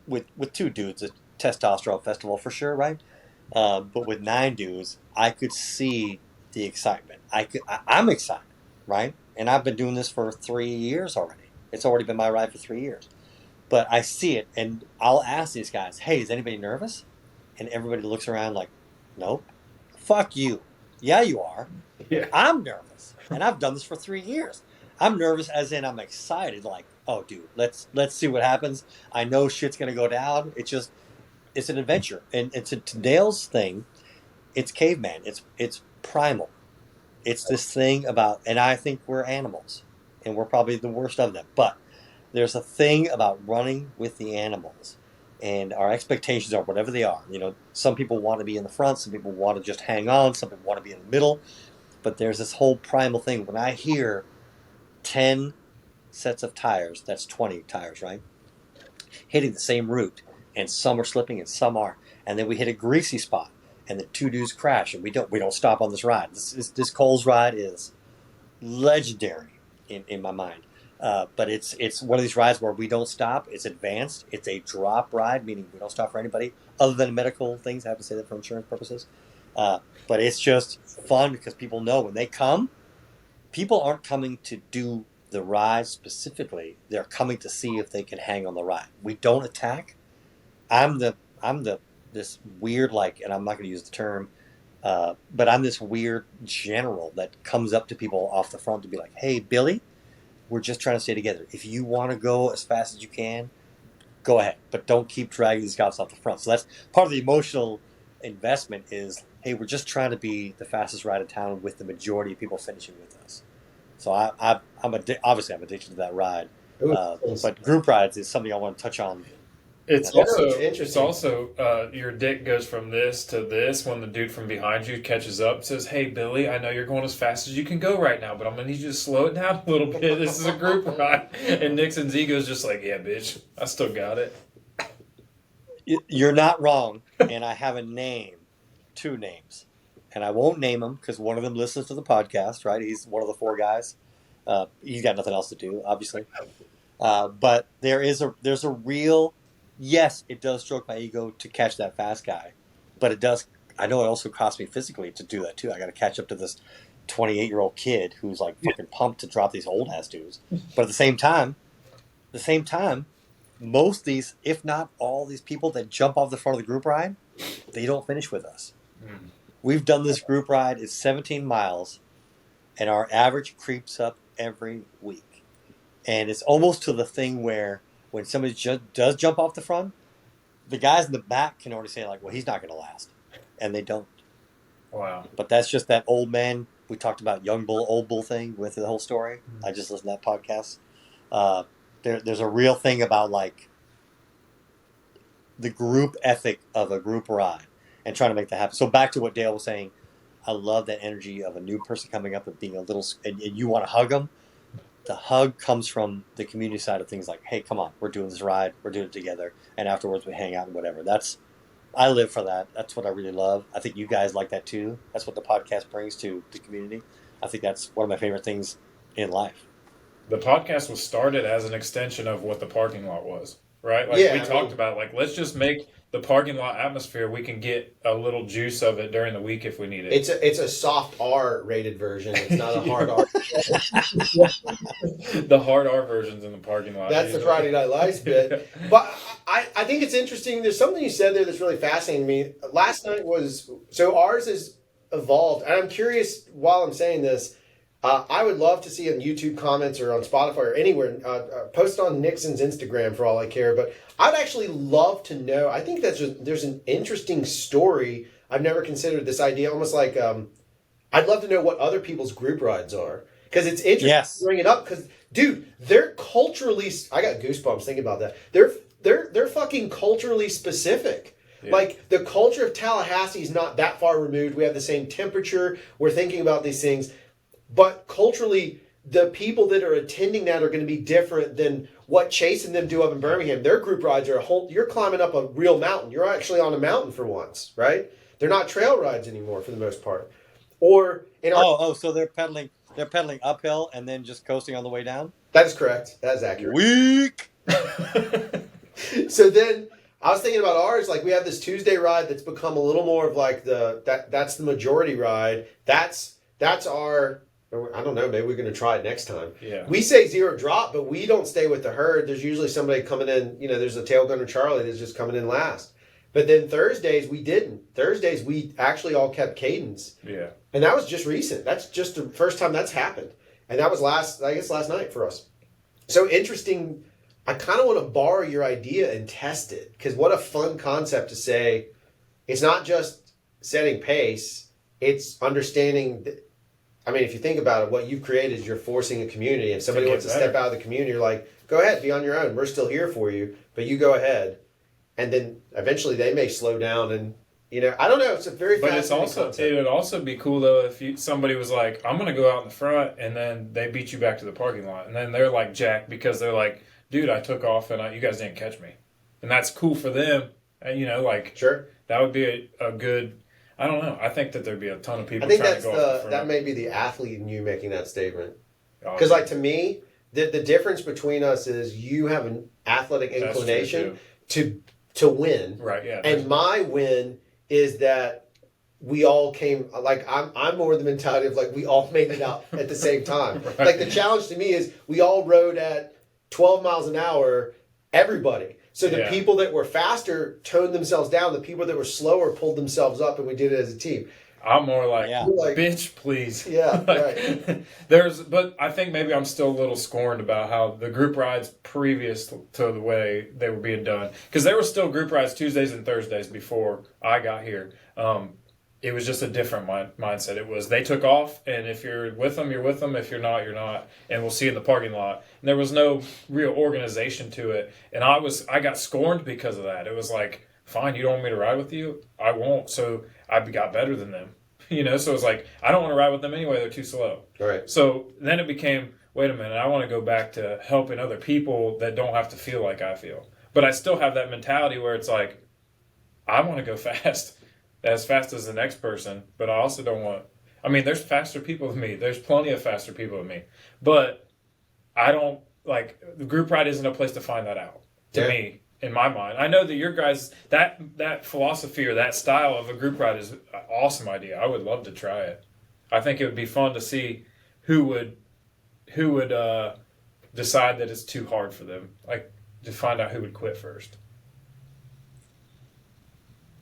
with 2 dudes, a testosterone festival for sure, right? But with 9 dudes, I could see the excitement. I'm excited, right? And I've been doing this for 3 years already. It's already been my ride for 3 years. But I see it, and I'll ask these guys, hey, is anybody nervous? And everybody looks around like, nope. Fuck you. Yeah, you are. Yeah. I'm nervous, and I've done this for 3 years. I'm nervous as in I'm excited, like, oh, dude, let's see what happens. I know shit's going to go down. It's an adventure. And to Dale's thing, it's caveman. It's primal. It's this thing about, and I think we're animals, and we're probably the worst of them. But there's a thing about running with the animals, and our expectations are whatever they are. You know, some people want to be in the front, some people want to just hang on, some people want to be in the middle. But there's this whole primal thing. When I hear 10 sets of tires, that's 20 tires, right? Hitting the same route, and some are slipping and some are. And then we hit a greasy spot, and the 2 dudes crash, and we don't stop on this ride. This Coles ride is legendary in my mind. But it's one of these rides where we don't stop. It's advanced. It's a drop ride, meaning we don't stop for anybody other than medical things. I have to say that for insurance purposes. But it's just fun because people know when they come, people aren't coming to do the ride specifically. They're coming to see if they can hang on the ride. We don't attack. I'm this weird, like, and I'm not going to use the term, but I'm this weird general that comes up to people off the front to be like, hey, Billy, we're just trying to stay together. If you want to go as fast as you can, go ahead, but don't keep dragging these guys off the front. So that's part of the emotional investment is, hey, we're just trying to be the fastest ride in town with the majority of people finishing with us. So I'm addicted to that ride. But group rides is something I want to touch on. It's also your dick goes from this to this when the dude from behind you catches up and says, hey, Billy, I know you're going as fast as you can go right now, but I'm going to need you to slow it down a little bit. This is a group ride. And Nixon's ego is just like, yeah, bitch, I still got it. You're not wrong, and I have a name, 2 names. And I won't name him because one of them listens to the podcast, right? He's one of the 4 guys. He's got nothing else to do, obviously. But there's a real... Yes, it does stroke my ego to catch that fast guy, but it does. I know it also costs me physically to do that too. I got to catch up to this 28-year-old kid who's like fucking pumped to drop these old ass dudes. But at the same time, most of these, if not all these people that jump off the front of the group ride, they don't finish with us. We've done this group ride. It's 17 miles, and our average creeps up every week, and it's almost to the thing where, when somebody does jump off the front, the guys in the back can already say, like, well, he's not going to last. And they don't. Wow. But that's just that old man. We talked about young bull, old bull thing with the whole story. I just listened to that podcast. There's a real thing about, like, the group ethic of a group ride and trying to make that happen. So back to what Dale was saying, I love that energy of a new person coming up and being a little, and you want to hug them. The hug comes from the community side of things, like, hey, come on, we're doing this ride, we're doing it together, and afterwards we hang out and whatever. I live for that. That's what I really love. I think you guys like that too. That's what the podcast brings to the community. I think that's one of my favorite things in life. The podcast was started as an extension of what the parking lot was, right? Like we talked about, like, let's just make the parking lot atmosphere. We can get a little juice of it during the week if we need it. It's a soft R rated version. It's not a hard R. The hard R version's in the parking lot. That's the Friday Night Lights bit. But I think it's interesting. There's something you said there that's really fascinating to me. Last night so ours has evolved. And I'm curious, while I'm saying this, I would love to see in YouTube comments or on Spotify or anywhere, post on Nixon's Instagram for all I care. But I'd actually love to know. I think there's an interesting story. I've never considered this idea, almost like I'd love to know what other people's group rides are. Because it's interesting to bring it up. Because, dude, they're culturally... I got goosebumps thinking about that. They're fucking culturally specific. Yeah. Like, the culture of Tallahassee is not that far removed. We have the same temperature. We're thinking about these things. But culturally, the people that are attending that are going to be different than what Chase and them do up in Birmingham. Their group rides are you're climbing up a real mountain. You're actually on a mountain for once, right? They're not trail rides anymore for the most part. Or in our... so they're pedaling uphill and then just coasting on the way down? That is correct. That is accurate. Weak. So then I was thinking about ours. Like, we have this Tuesday ride that's become a little more of like that's the majority ride. That's our... I don't know. Maybe we're going to try it next time. Yeah. We say zero drop, but we don't stay with the herd. There's usually somebody coming in. There's a tail gunner Charlie that's just coming in last. But then Thursdays we didn't. Thursdays we actually all kept cadence. Yeah. And that was just recent. That's just the first time that's happened. And that was last night for us. So interesting. I kind of want to borrow your idea and test it. Because what a fun concept to say. It's not just setting pace. It's understanding... I mean, if you think about it, what you've created is you're forcing a community. And somebody wants to step out of the community, you're like, go ahead, be on your own. We're still here for you, but you go ahead. And then eventually they may slow down and, I don't know. It's a very fascinating concept. It would also be cool, though, if somebody was like, I'm going to go out in the front, and then they beat you back to the parking lot. And then they're like jacked because they're like, dude, I took off and you guys didn't catch me. And that's cool for them. And, sure. That would be a good... I don't know. I think that there'd be a ton of people. I think trying to go that may be the athlete in you making that statement. Because, to me, the difference between us is you have an athletic inclination to win, right? Yeah. And my win is that we all came. Like, I'm more the mentality of like we all made it out at the same time. Right. Like, the challenge to me is we all rode at 12 miles an hour. Everybody. So the people that were faster toned themselves down. The people that were slower pulled themselves up, and we did it as a team. I'm more like, bitch, please. Yeah, right. But I think maybe I'm still a little scorned about how the group rides previous to the way they were being done. Because there were still group rides Tuesdays and Thursdays before I got here. It was just a different mindset. It was they took off, and if you're with them, you're with them. If you're not, you're not. And we'll see you in the parking lot. And there was no real organization to it. And I got scorned because of that. It was like, fine, you don't want me to ride with you? I won't. So I got better than them. So it was like, I don't want to ride with them anyway. They're too slow. Right. So then it became, wait a minute, I want to go back to helping other people that don't have to feel like I feel. But I still have that mentality where it's like, I want to go fast. As fast as the next person, but I also don't want... I mean, there's faster people than me. There's plenty of faster people than me. But I don't... Like, the group ride isn't a place to find that out, to me, in my mind. I know that your guys... That philosophy or that style of a group ride is an awesome idea. I would love to try it. I think it would be fun to see who would decide that it's too hard for them. Like, to find out who would quit first.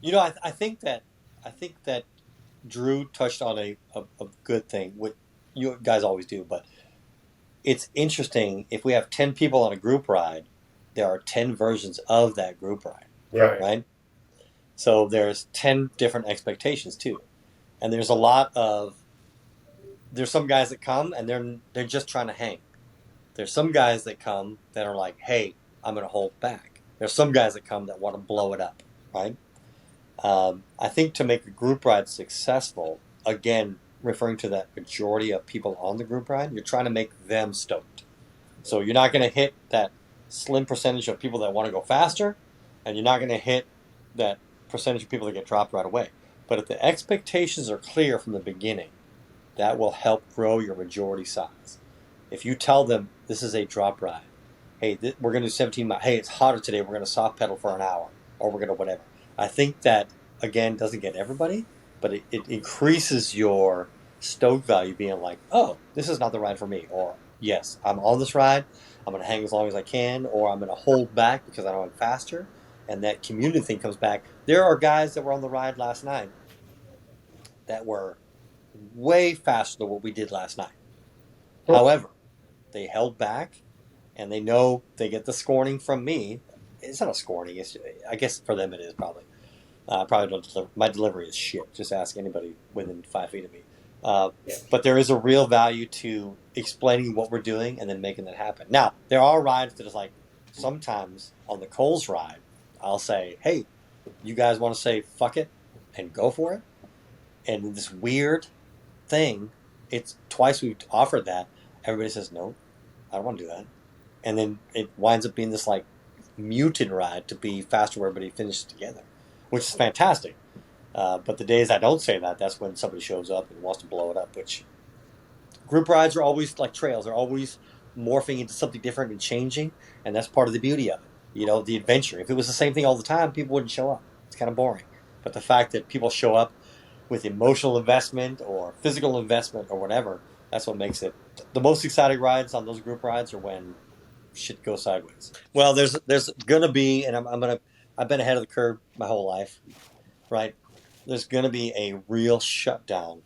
I think that Drew touched on a good thing, what you guys always do, but it's interesting. If we have 10 people on a group ride, there are 10 versions of that group ride. Right? So there's 10 different expectations too. And there's some guys that come and they're just trying to hang. There's some guys that come that are like, hey, I'm going to hold back. There's some guys that come that want to blow it up, right? I think to make a group ride successful, again, referring to that majority of people on the group ride, you're trying to make them stoked. So you're not going to hit that slim percentage of people that want to go faster, and you're not going to hit that percentage of people that get dropped right away. But if the expectations are clear from the beginning, that will help grow your majority size. If you tell them this is a drop ride, hey, we're going to do 17 miles. Hey, it's hotter today. We're going to soft pedal for an hour, or we're going to whatever. I think that, again, doesn't get everybody, but it increases your stoke value being like, oh, this is not the ride for me. Or, yes, I'm on this ride. I'm going to hang as long as I can, or I'm going to hold back because I know I'm faster. And that community thing comes back. There are guys that were on the ride last night that were way faster than what we did last night. However, they held back, and they know they get the scorning from me. It's not a scorning. I guess for them it is probably. Probably don't deliver. My delivery is shit. Just ask anybody within 5 feet of me. But there is a real value to explaining what we're doing and then making that happen. Now, there are rides that is like, sometimes on the Coles ride, I'll say, hey, you guys want to say fuck it and go for it? And this weird thing, it's twice we've offered that. Everybody says, no, I don't want to do that. And then it winds up being this like muted ride to be faster where everybody finishes together, which is fantastic. But the days I don't say that, that's when somebody shows up and wants to blow it up, which group rides are always like trails. They're always morphing into something different and changing. And that's part of the beauty of it. You know, the adventure. If it was the same thing all the time, people wouldn't show up. It's kind of boring. But the fact that people show up with emotional investment or physical investment or whatever, that's what makes it. The most exciting rides on those group rides are when shit goes sideways. Well, there's gonna be, and I've been ahead of the curve my whole life, right? There's gonna be a real shutdown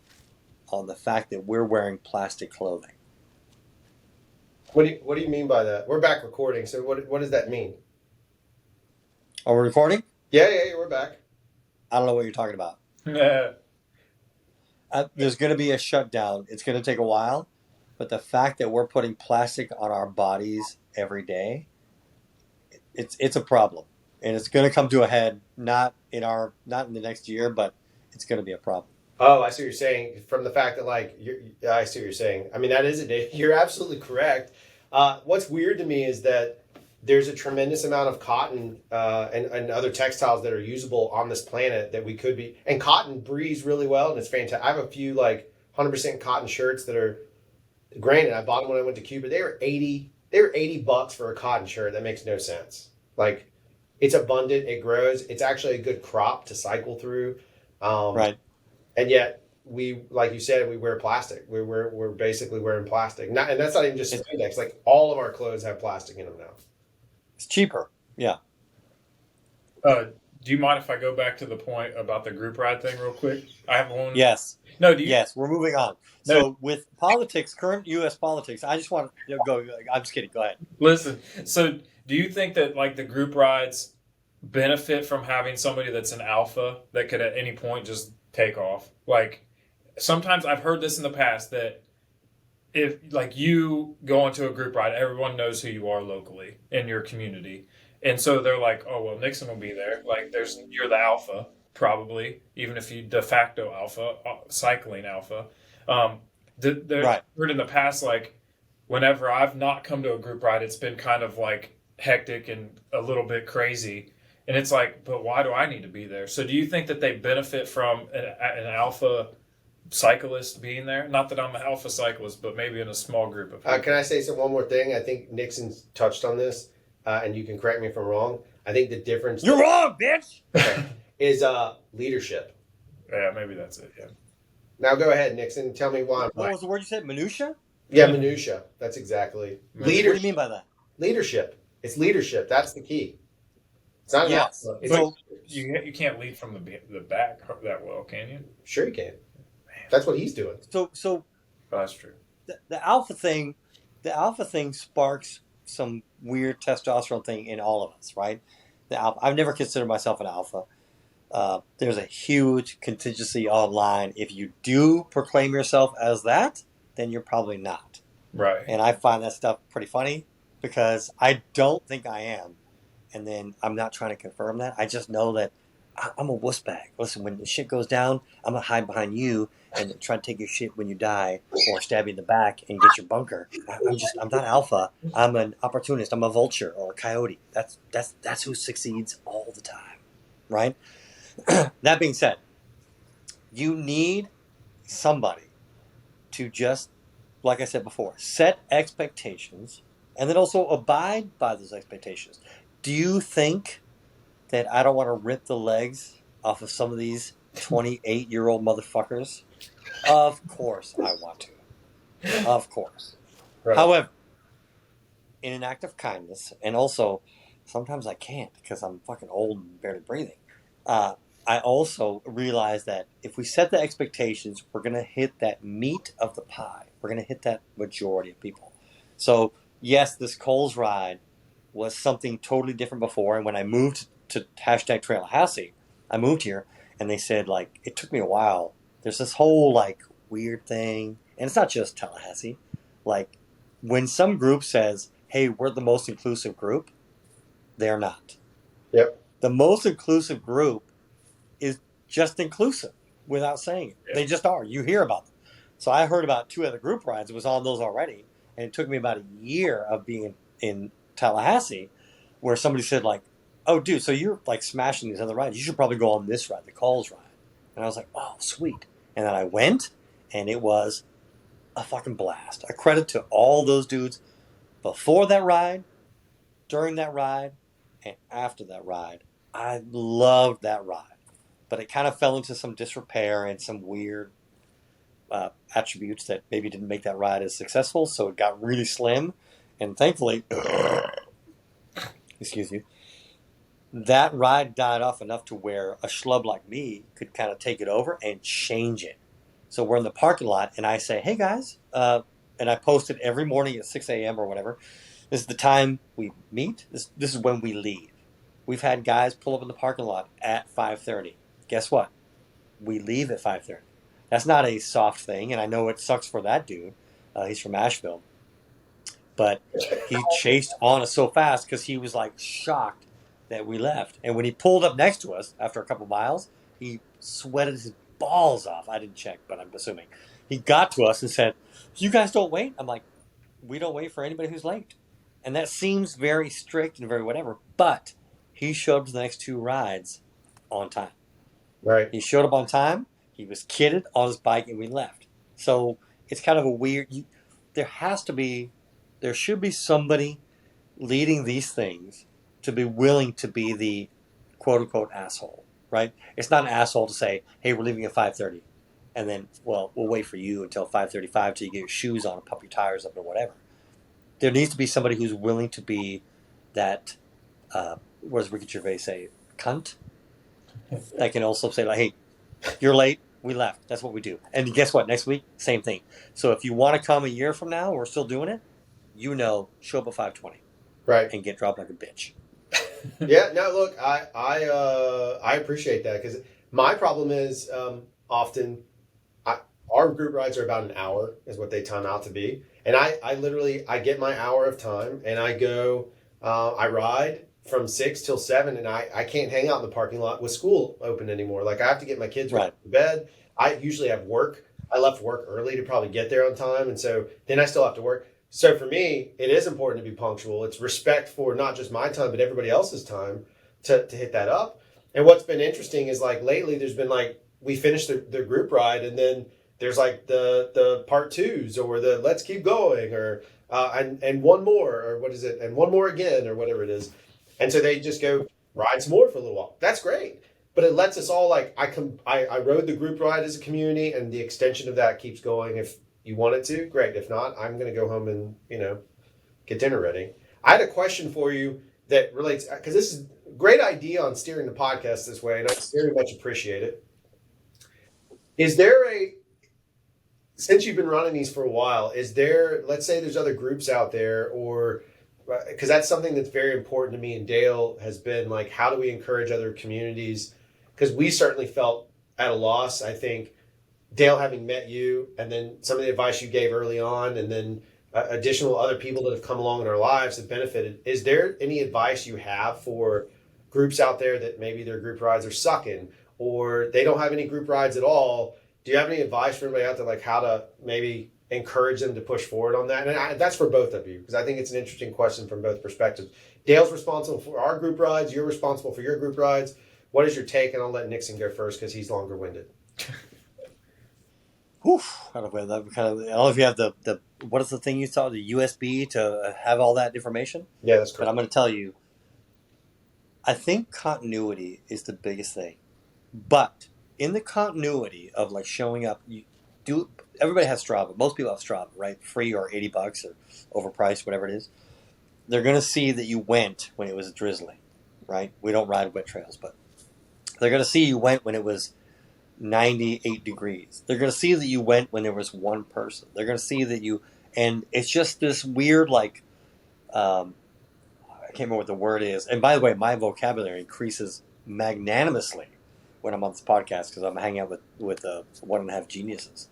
on the fact that we're wearing plastic clothing. What do you mean by that? We're back recording, so what does that mean? Are we recording? Yeah, we're back. I don't know what you're talking about. There's going to be a shutdown. It's going to take a while, but the fact that we're putting plastic on our bodies every day, it's a problem, and it's going to come to a head. Not in the next year, but it's going to be a problem. Oh, I see what you're saying. From the fact that I see what you're saying. I mean, that is it. You're absolutely correct. What's weird to me is that there's a tremendous amount of cotton and other textiles that are usable on this planet that we could be. And cotton breathes really well, and it's fantastic. I have a few 100% cotton shirts that are. Granted, I bought them when I went to Cuba. They were $80 for a cotton shirt. That makes no sense. Like, it's abundant. It grows. It's actually a good crop to cycle through. Right. And yet, we, like you said, we wear plastic. We're basically wearing plastic. And that's not even just spandex. Like, all of our clothes have plastic in them now. It's cheaper. Yeah. Do you mind if I go back to the point about the group ride thing real quick? I have one. Yes. No, Yes, we're moving on. No. So with politics, current U.S. politics, I just want to go. I'm just kidding. Go ahead. Listen. So do you think that the group rides benefit from having somebody that's an alpha that could at any point just take off? Like, sometimes I've heard this in the past that if you go into a group ride, everyone knows who you are locally in your community. And so they're like, oh, well, Nixon will be there. You're the alpha, probably, even if you de facto alpha, cycling alpha. Right. Heard in the past, whenever I've not come to a group ride, it's been kind of hectic and a little bit crazy. And it's but why do I need to be there? So do you think that they benefit from an alpha cyclist being there? Not that I'm an alpha cyclist, but maybe in a small group of people. Can I say one more thing? I think Nixon's touched on this, and you can correct me if I'm wrong. I think the difference... You're wrong, bitch! is leadership. Yeah, maybe that's it, yeah. Now go ahead, Nixon. Tell me why. What was the word you said? Minutia? Yeah, minutia. That's exactly. Leadership. What do you mean by that? Leadership. It's leadership. That's the key. It's not you can't lead from the back that well, can you? Sure you can. That's what he's doing. So oh, that's true. The alpha thing sparks some weird testosterone thing in all of us, right? The alpha. I've never considered myself an alpha. There's a huge contingency online. If you do proclaim yourself as that, then you're probably not. Right. And I find that stuff pretty funny because I don't think I am. And then I'm not trying to confirm that. I just know that I'm a wuss bag. Listen, when the shit goes down, I'm going to hide behind you and try to take your shit when you die or stab you in the back and get your bunker. I'm not alpha. I'm an opportunist. I'm a vulture or a coyote. That's who succeeds all the time, right? That being said, you need somebody to just, like I said before, set expectations and then also abide by those expectations. Do you think that I don't want to rip the legs off of some of these 28-year-old motherfuckers? Of course I want to. Of course. Right. However, in an act of kindness, and also sometimes I can't because I'm fucking old and barely breathing, I also realize that if we set the expectations, we're going to hit that meat of the pie. We're going to hit that majority of people. So, yes, this Coles ride was something totally different before. And when I moved to #Tallahassee, I moved here and they said, it took me a while. There's this whole, weird thing, and it's not just Tallahassee. Like when some group says, "Hey, we're the most inclusive group," they're not. Yep. The most inclusive group is just inclusive without saying it. They just are. You hear about them. So I heard about 2 other group rides. It was on those already, and it took me about a year of being in Tallahassee, where somebody said like, "Oh, dude, so you're like smashing these other rides. You should probably go on this ride, the Calls ride." And I was like, "Oh, sweet." And then I went, and it was a fucking blast. A credit to all those dudes before that ride, during that ride, and after that ride. I loved that ride. But it kind of fell into some disrepair and some weird attributes that maybe didn't make that ride as successful. So it got really slim. And thankfully, excuse you, that ride died off enough to where a schlub like me could kind of take it over and change it. So we're in the parking lot, and I say, "Hey, guys," and I post it every morning at 6 a.m. or whatever. This is the time we meet. This is when we leave. We've had guys pull up in the parking lot at 5:30. Guess what? We leave at 5:30. That's not a soft thing, and I know it sucks for that dude. He's from Asheville. But he chased on us so fast because he was like shocked that we left. And when he pulled up next to us after a couple miles, he sweated his balls off. I didn't check, but I'm assuming. He got to us and said, "You guys don't wait?" I'm like, "We don't wait for anybody who's late." And that seems very strict and very whatever, but he showed up to the next 2 rides on time. Right. He showed up on time. He was kitted on his bike, and we left. So it's kind of a weird. There should be somebody leading these things to be willing to be the quote unquote asshole, right? It's not an asshole to say, "Hey, we're leaving at 5:30," and then, "Well, we'll wait for you until 5:35 till you get your shoes on and pump your tires up or whatever." There needs to be somebody who's willing to be that. What does Ricky Gervais say? Cunt. I can also say like, "Hey, you're late. We left. That's what we do." And guess what? Next week, same thing. So if you want to come a year from now, we're still doing it. Show up at 5:20, right, and get dropped like a bitch. Yeah. No. Look, I appreciate that because my problem is often our group rides are about an hour is what they time out to be, and I literally I get my hour of time and I go I ride from 6 till 7, and I can't hang out in the parking lot with school open anymore. Like I have to get my kids ready to bed. I usually have work. I left work early to probably get there on time, and so then I still have to work. So for me, it is important to be punctual. It's respect for not just my time, but everybody else's time to hit that up. And what's been interesting is like lately there's been like, we finished the group ride and then there's like the part 2s or the let's keep going or and one more or what is it? And one more again or whatever it is. And so they just go ride some more for a little while. That's great. But it lets us all like, I rode the group ride as a community and the extension of that keeps going. If you want it to, great. If not, I'm going to go home and, get dinner ready. I had a question for you that relates, because this is a great idea on steering the podcast this way, and I very much appreciate it. Is there since you've been running these for a while, let's say there's other groups out there, or, because that's something that's very important to me and Dale has been like, how do we encourage other communities? Because we certainly felt at a loss, I think, Dale, having met you, and then some of the advice you gave early on, and then additional other people that have come along in our lives have benefited. Is there any advice you have for groups out there that maybe their group rides are sucking, or they don't have any group rides at all? Do you have any advice for anybody out there, like how to maybe encourage them to push forward on that? And that's for both of you, because I think it's an interesting question from both perspectives. Dale's responsible for our group rides. You're responsible for your group rides. What is your take? And I'll let Nixon go first because he's longer winded. I don't know if you have the what is the thing you saw, the USB to have all that information? Yeah, that's correct. But I'm going to tell you, I think continuity is the biggest thing. But in the continuity of like showing up, everybody has Strava. Most people have Strava, right? Free or $80 or overpriced, whatever it is. They're going to see that you went when it was drizzling, right? We don't ride wet trails, but they're going to see you went when it was 98 degrees. They're going to see that you went when there was one person. They're going to see that and it's just this weird, like, I can't remember what the word is. And by the way, my vocabulary increases magnanimously when I'm on this podcast because I'm hanging out with 1.5 geniuses.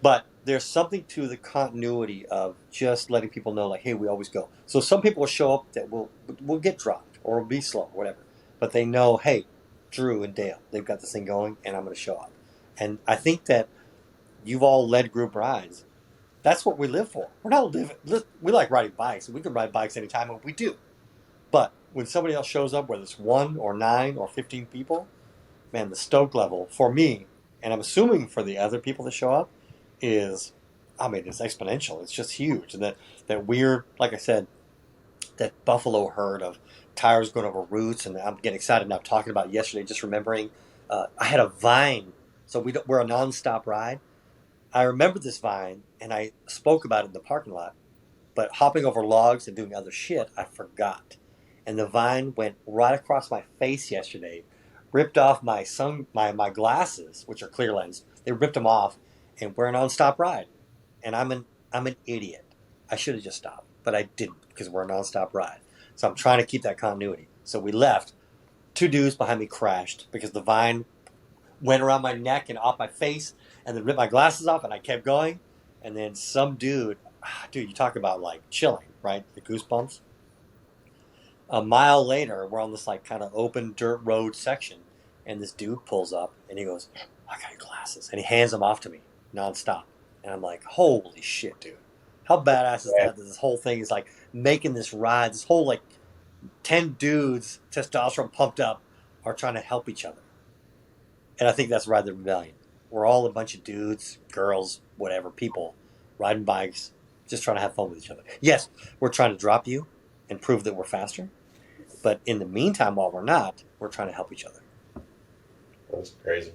But there's something to the continuity of just letting people know, like, hey, we always go. So some people will show up that will get dropped or will be slow or whatever, but they know, hey, Drew and Dale, they've got this thing going, and I'm going to show up. And I think that you've all led group rides. That's what we live for. We're not living. We like riding bikes, and we can ride bikes anytime, and we do. But when somebody else shows up, whether it's 1 or 9 or 15 people, man, the stoke level for me, and I'm assuming for the other people that show up, is, I mean, it's exponential. It's just huge. And that weird, like I said, that buffalo herd of tires going over roots, and I'm getting excited now talking about yesterday, just remembering I had a vine. So we're a nonstop ride. I remember this vine, and I spoke about it in the parking lot, but hopping over logs and doing other shit, I forgot. And the vine went right across my face yesterday, ripped off my glasses, which are clear lens. They ripped them off, and we're a nonstop ride. And I'm an idiot. I should have just stopped, but I didn't because we're a nonstop ride. So I'm trying to keep that continuity. So we left. 2 dudes behind me crashed because the vine went around my neck and off my face, and then ripped my glasses off, and I kept going. And then some dude, you talk about like chilling, right? The goosebumps. A mile later, we're on this like kind of open dirt road section, and this dude pulls up and he goes, I got your glasses. And he hands them off to me nonstop. And I'm like, holy shit, dude. How badass is that this whole thing is like making this ride, this whole like 10 dudes, testosterone pumped up, are trying to help each other. And I think that's Ride the Rebellion. We're all a bunch of dudes, girls, whatever, people riding bikes, just trying to have fun with each other. Yes, we're trying to drop you and prove that we're faster. But in the meantime, while we're not, we're trying to help each other. That's crazy.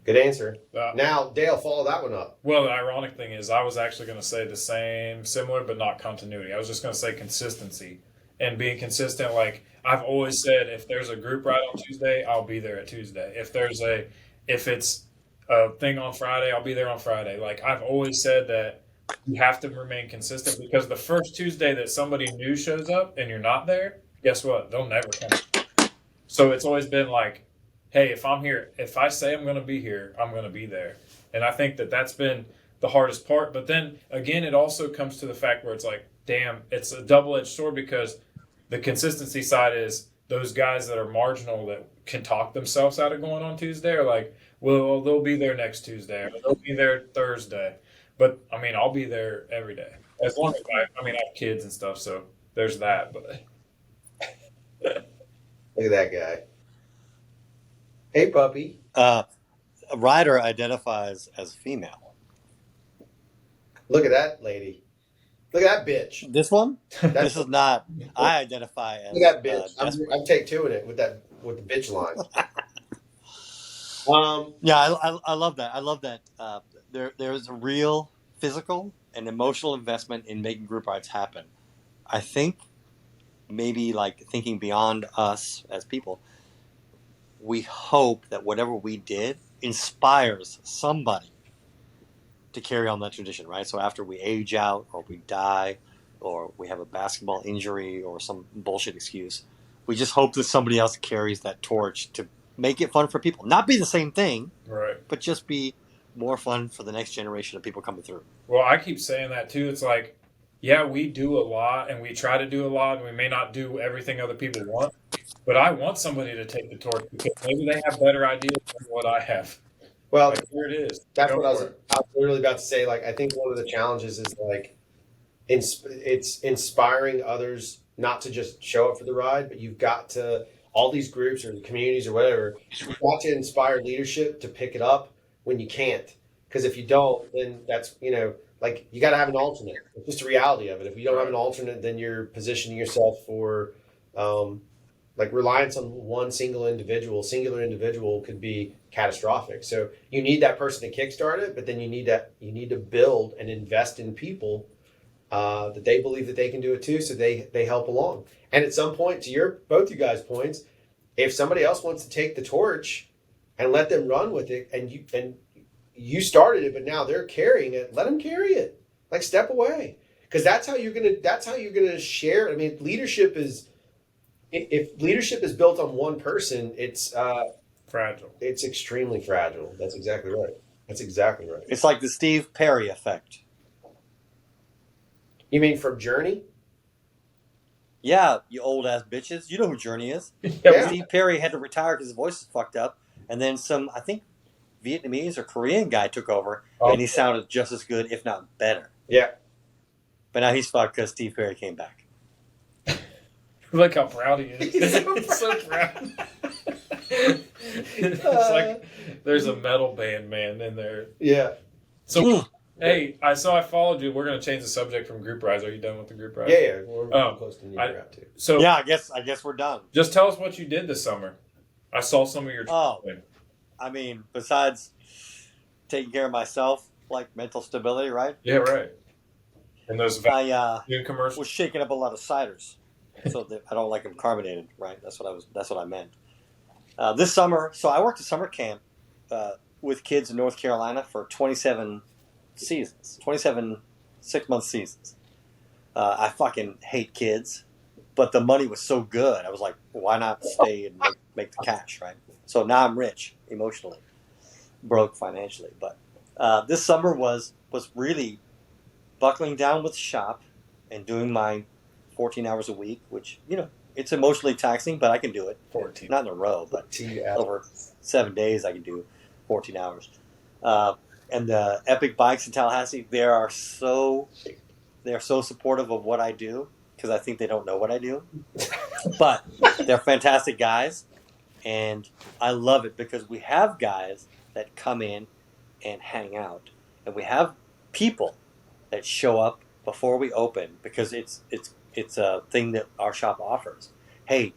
Good answer. Now, Dale, follow that one up. Well, the ironic thing is I was actually going to say the same, similar, but not continuity. I was just going to say consistency and being consistent. Like I've always said, if there's a group ride on Tuesday, I'll be there at Tuesday. If it's a thing on Friday, I'll be there on Friday. Like I've always said that you have to remain consistent because the first Tuesday that somebody new shows up and you're not there, guess what? They'll never come. So it's always been like, hey, if I'm here, if I say I'm going to be here, I'm going to be there. And I think that that's been the hardest part. But then again, it also comes to the fact where it's like, damn, it's a double-edged sword because the consistency side is those guys that are marginal that can talk themselves out of going on Tuesday are like, well, they'll be there next Tuesday or they'll be there Thursday. But I mean, I'll be there every day as long as I have kids and stuff. So there's that. But look at that guy. Hey, puppy. A rider identifies as female. Look at that lady. Look at that bitch. This one? This is not. I identify as. Look at that bitch. I'm take 2 in it with the bitch line. Yeah, I love that. I love that. There is a real physical and emotional investment in making group rides happen. I think maybe like thinking beyond us as people, we hope that whatever we did inspires somebody to carry on that tradition, right? So after we age out or we die or we have a basketball injury or some bullshit excuse, we just hope that somebody else carries that torch to make it fun for people. Not be the same thing, right? But just be more fun for the next generation of people coming through. Well, I keep saying that too. It's like, yeah, we do a lot and we try to do a lot and we may not do everything other people want, but I want somebody to take the torch because maybe they have better ideas than what I have. Well, like, here it is. That's what I was literally about to say. Like, I think one of the challenges is like, it's inspiring others not to just show up for the ride, but you've got to, all these groups or the communities or whatever, you've got to inspire leadership to pick it up when you can't. Because if you don't, then that's, like you got to have an alternate. It's just the reality of it. If you don't have an alternate, then you're positioning yourself for like reliance on one singular individual could be catastrophic. So you need that person to kickstart it, but then you need to build and invest in people that they believe that they can do it too. So they help along. And at some point, to both you guys' points, if somebody else wants to take the torch and let them run with it, and you started it, but now they're carrying it, let them carry it. Like, step away, because that's how you're gonna share. I mean, leadership is, if leadership is built on one person, it's fragile. It's extremely fragile. That's exactly right. That's exactly right. It's like the Steve Perry effect. You mean from Journey? Yeah, you old ass bitches. You know who Journey is. Yeah. Steve Perry had to retire because his voice is fucked up. And then some, I think, Vietnamese or Korean guy took over, and he sounded just as good, if not better. Yeah. But now he's fucked because Steve Perry came back. Look how proud he is. He's so proud. It's like there's a metal band man in there. Yeah. So, hey, I followed you. We're going to change the subject from group rides. Are you done with the group ride? Yeah. We're close to New York too. So yeah, I guess we're done. Just tell us what you did this summer. I saw some of your. I mean, besides taking care of myself, like mental stability, right? Yeah, right. And those I commercials. was shaking up a lot of ciders, so that I don't like them carbonated. Right? That's what I meant. This summer, so I worked a summer camp with kids in North Carolina for 27 seasons, 27 6-month seasons. I fucking hate kids, but the money was so good. I was like, why not stay and make the cash, right? So now I'm rich emotionally, broke financially. But this summer was really buckling down with the shop and doing my 14 hours a week, which, it's emotionally taxing, but I can do it. 14. Not in a row, but over 7 days I can do 14 hours. And the Epic Bikes in Tallahassee, they are so supportive of what I do because I think they don't know what I do. But they're fantastic guys, and I love it because we have guys that come in and hang out, and we have people that show up before we open because it's a thing that our shop offers. Hey,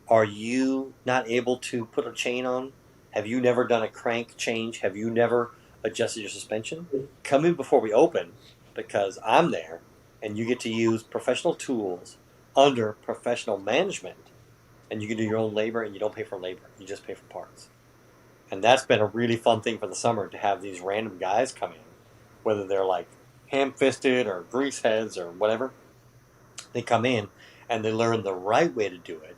are you not able to put a chain on? Have you never done a crank change? Have you never adjusted your suspension? Come in before we open because I'm there and you get to use professional tools under professional management, and you can do your own labor and you don't pay for labor. You just pay for parts. And that's been a really fun thing for the summer to have these random guys come in, whether they're like ham-fisted or grease heads or whatever. They come in and they learn the right way to do it,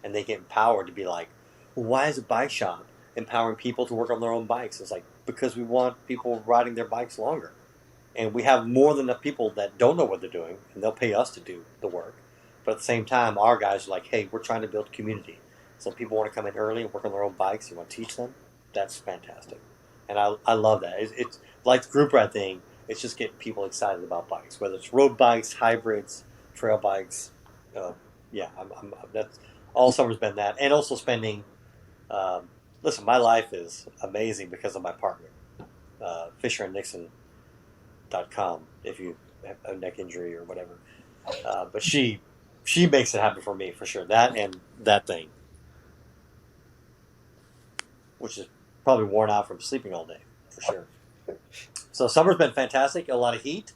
and they get empowered to be like, well, why is a bike shop empowering people to work on their own bikes? It's like, because we want people riding their bikes longer. And we have more than enough people that don't know what they're doing, and they'll pay us to do the work. But at the same time, our guys are like, hey, we're trying to build community. So people want to come in early and work on their own bikes. You want to teach them? That's fantastic. And I love that. It's like the group ride thing. It's just getting people excited about bikes, whether it's road bikes, hybrids, trail bikes. That's all summer's been that. And also spending, listen, my life is amazing because of my partner, FisherandNixon.com, if you have a neck injury or whatever. But she makes it happen for me, for sure. That and that thing, which is probably worn out from sleeping all day, for sure. So summer's been fantastic, a lot of heat,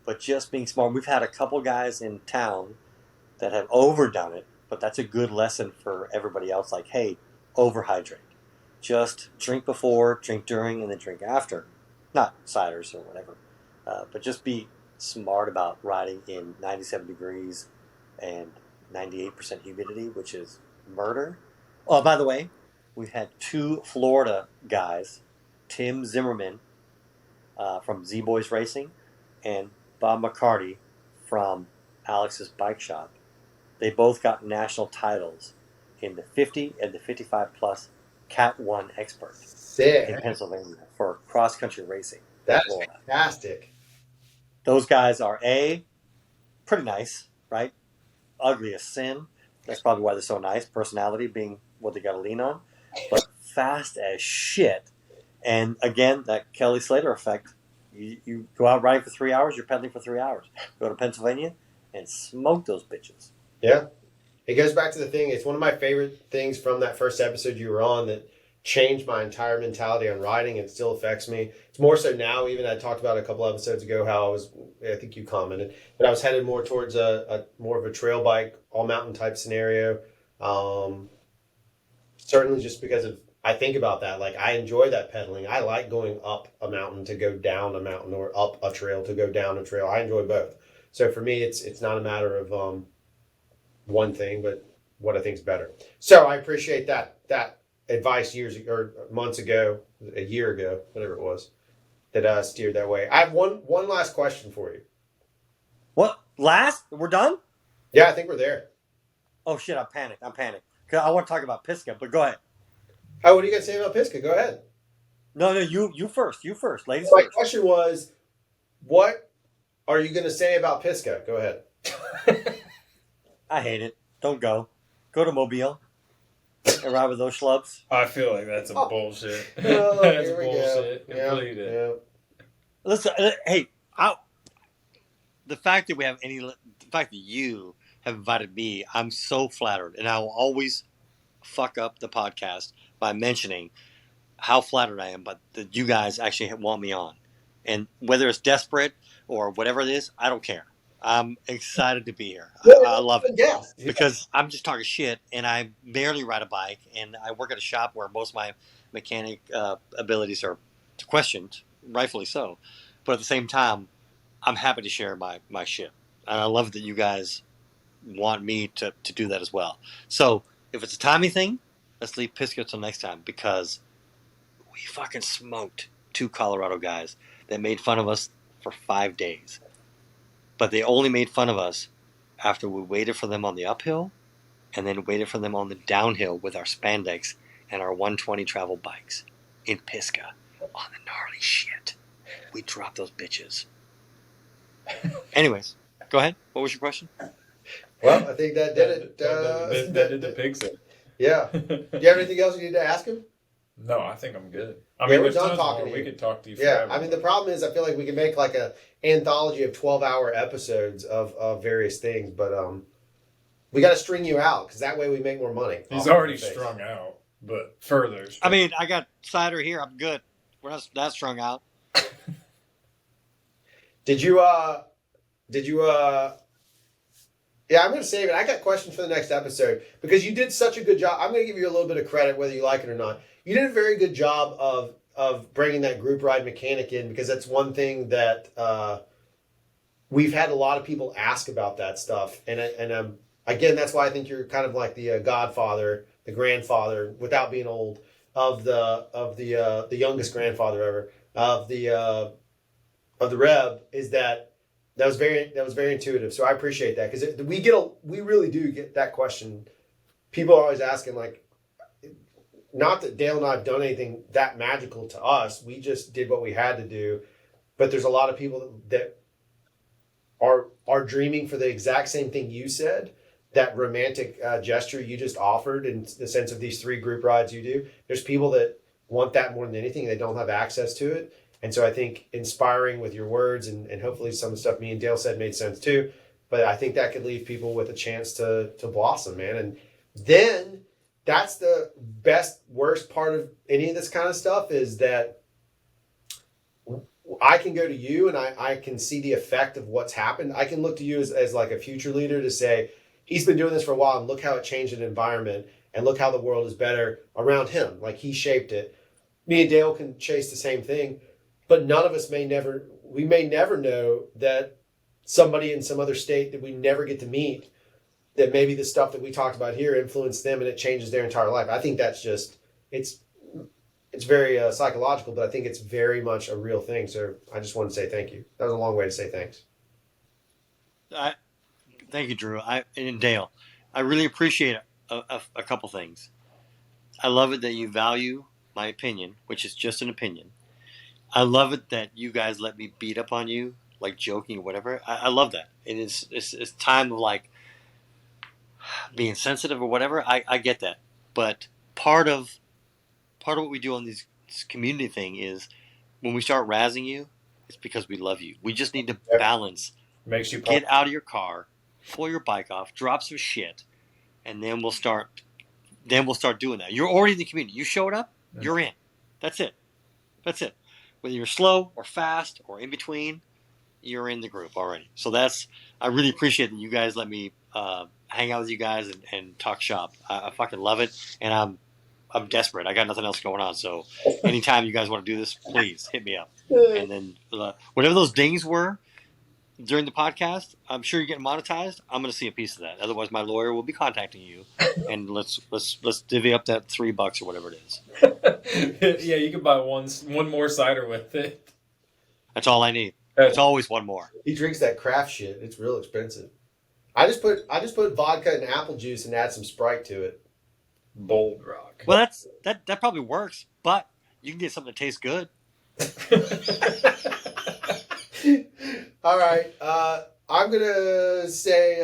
but just being smart. We've had a couple guys in town that have overdone it, but that's a good lesson for everybody else. Like, hey, overhydrate. Just drink before, drink during, and then drink after. Not ciders or whatever, but just be smart about riding in 97 degrees and 98% humidity, which is murder. Oh, by the way, we've had 2 Florida guys, Tim Zimmerman from Z-Boys Racing and Bob McCarty from Alex's Bike Shop. They both got national titles in the 50 and the 55 plus Cat 1 Expert in Pennsylvania for cross-country racing. That's fantastic. Those guys are pretty nice, right? Ugly as sin. That's probably why they're so nice. Personality being what they got to lean on. But fast as shit. And again, that Kelly Slater effect. You go out riding for 3 hours, you're pedaling for 3 hours. Go to Pennsylvania and smoke those bitches. Yeah. It goes back to the thing. It's one of my favorite things from that first episode you were on that changed my entire mentality on riding and still affects me. It's more so now. Even I talked about a couple episodes ago how I think you commented, but I was headed more towards a more of a trail bike, all mountain type scenario. Certainly just because I think about that. Like, I enjoy that pedaling. I like going up a mountain to go down a mountain, or up a trail to go down a trail. I enjoy both. So for me, it's not a matter of one thing, but what I think is better. So I appreciate that advice years or months ago, a year ago, whatever it was, that steered that way. I have one last question for you. What? Last? We're done? Yeah, I think we're there. Oh shit! I'm panicked. 'Cause I want to talk about Pisca, but go ahead. Oh, what do you got to say about Pisca? Go ahead. No, you first. You first, ladies My first. question was, what are you going to say about Pisca? Go ahead. I hate it. Don't go. Go to Mobile and ride with those schlubs. I feel like that's a bullshit. Oh, That's here we bullshit. go. Completed. Yeah. Listen, hey, the fact that you have invited me, I'm so flattered, and I will always fuck up the podcast by mentioning how flattered I am, but that you guys actually want me on, and whether it's desperate or whatever it is, I don't care. I'm excited to be here. I love it because I'm just talking shit, and I barely ride a bike, and I work at a shop where most of my mechanic abilities are questioned, rightfully so. But at the same time, I'm happy to share my shit, and I love that you guys want me to do that as well. So if it's a timing thing, let's leave Pisco till next time, because we fucking smoked 2 Colorado guys that made fun of us for 5 days. But they only made fun of us after we waited for them on the uphill and then waited for them on the downhill with our spandex and our 120 travel bikes in Pisca on the gnarly shit. We dropped those bitches. Anyways, go ahead. What was your question? Well, I think that did it. That did the pigs in. Yeah. Do you have anything else you need to ask him? No, I think I'm good. We're there's done tons talking more. to you. We could talk to you Yeah, forever. I mean, the problem is I feel like we can make like a anthology of 12-hour episodes of various things, but we got to string you out because that way we make more money. He's already strung out, but further. I mean, I got cider here. I'm good. We're not that strung out. Did you yeah, I'm going to save it. I got questions for the next episode because you did such a good job. I'm going to give you a little bit of credit whether you like it or not. You did a very good job of bringing that group ride mechanic in, because that's one thing that we've had a lot of people ask about that stuff. And again, that's why I think you're kind of like the godfather, the grandfather, without being old, of the youngest grandfather ever of the Rev, is that was very intuitive. So I appreciate that, because we really do get that question. People are always asking, like, not that Dale and I have done anything that magical to us. We just did what we had to do. But there's a lot of people that are dreaming for the exact same thing you said, that romantic gesture you just offered in the sense of these 3 group rides you do. There's people that want that more than anything. They don't have access to it. And so I think inspiring with your words, and hopefully some of the stuff me and Dale said made sense too. But I think that could leave people with a chance to blossom, man. And then that's the worst part of any of this kind of stuff, is that I can go to you and I can see the effect of what's happened. I can look to you as like a future leader to say, he's been doing this for a while, and look how it changed an environment, and look how the world is better around him. Like, he shaped it. Me and Dale can chase the same thing, but none of us may never know that somebody in some other state that we never get to meet, that maybe the stuff that we talked about here influenced them and it changes their entire life. I think that's just, it's very psychological, but I think it's very much a real thing. So I just wanted to say thank you. That was a long way to say thanks. Thank you, Drew. And Dale, I really appreciate a couple things. I love it that you value my opinion, which is just an opinion. I love it that you guys let me beat up on you, like joking or whatever. I love that. It's time of like being sensitive or whatever. I get that. But part of what we do on this community thing is, when we start razzing you, it's because we love you. We just need to balance. Makes you get out of your car, pull your bike off, drop some shit, and then we'll start doing that. You're already in the community. You showed up, you're in. That's it. Whether you're slow or fast or in between, you're in the group already. So I really appreciate that you guys let me hang out with you guys and talk shop. I fucking love it, and I'm desperate. I got nothing else going on. So anytime you guys want to do this, please hit me up. And then whatever those dings were, during the podcast. I'm sure you're getting monetized. I'm going to see a piece of that. Otherwise, my lawyer will be contacting you, and let's divvy up that $3 or whatever it is. Yeah, you can buy one more cider with it. That's all I need. It's always one more. He drinks that craft shit. It's real expensive. I just put vodka and apple juice and add some Sprite to it. Bold Rock. Well, that probably works, but you can get something that tastes good. All right. I'm going to say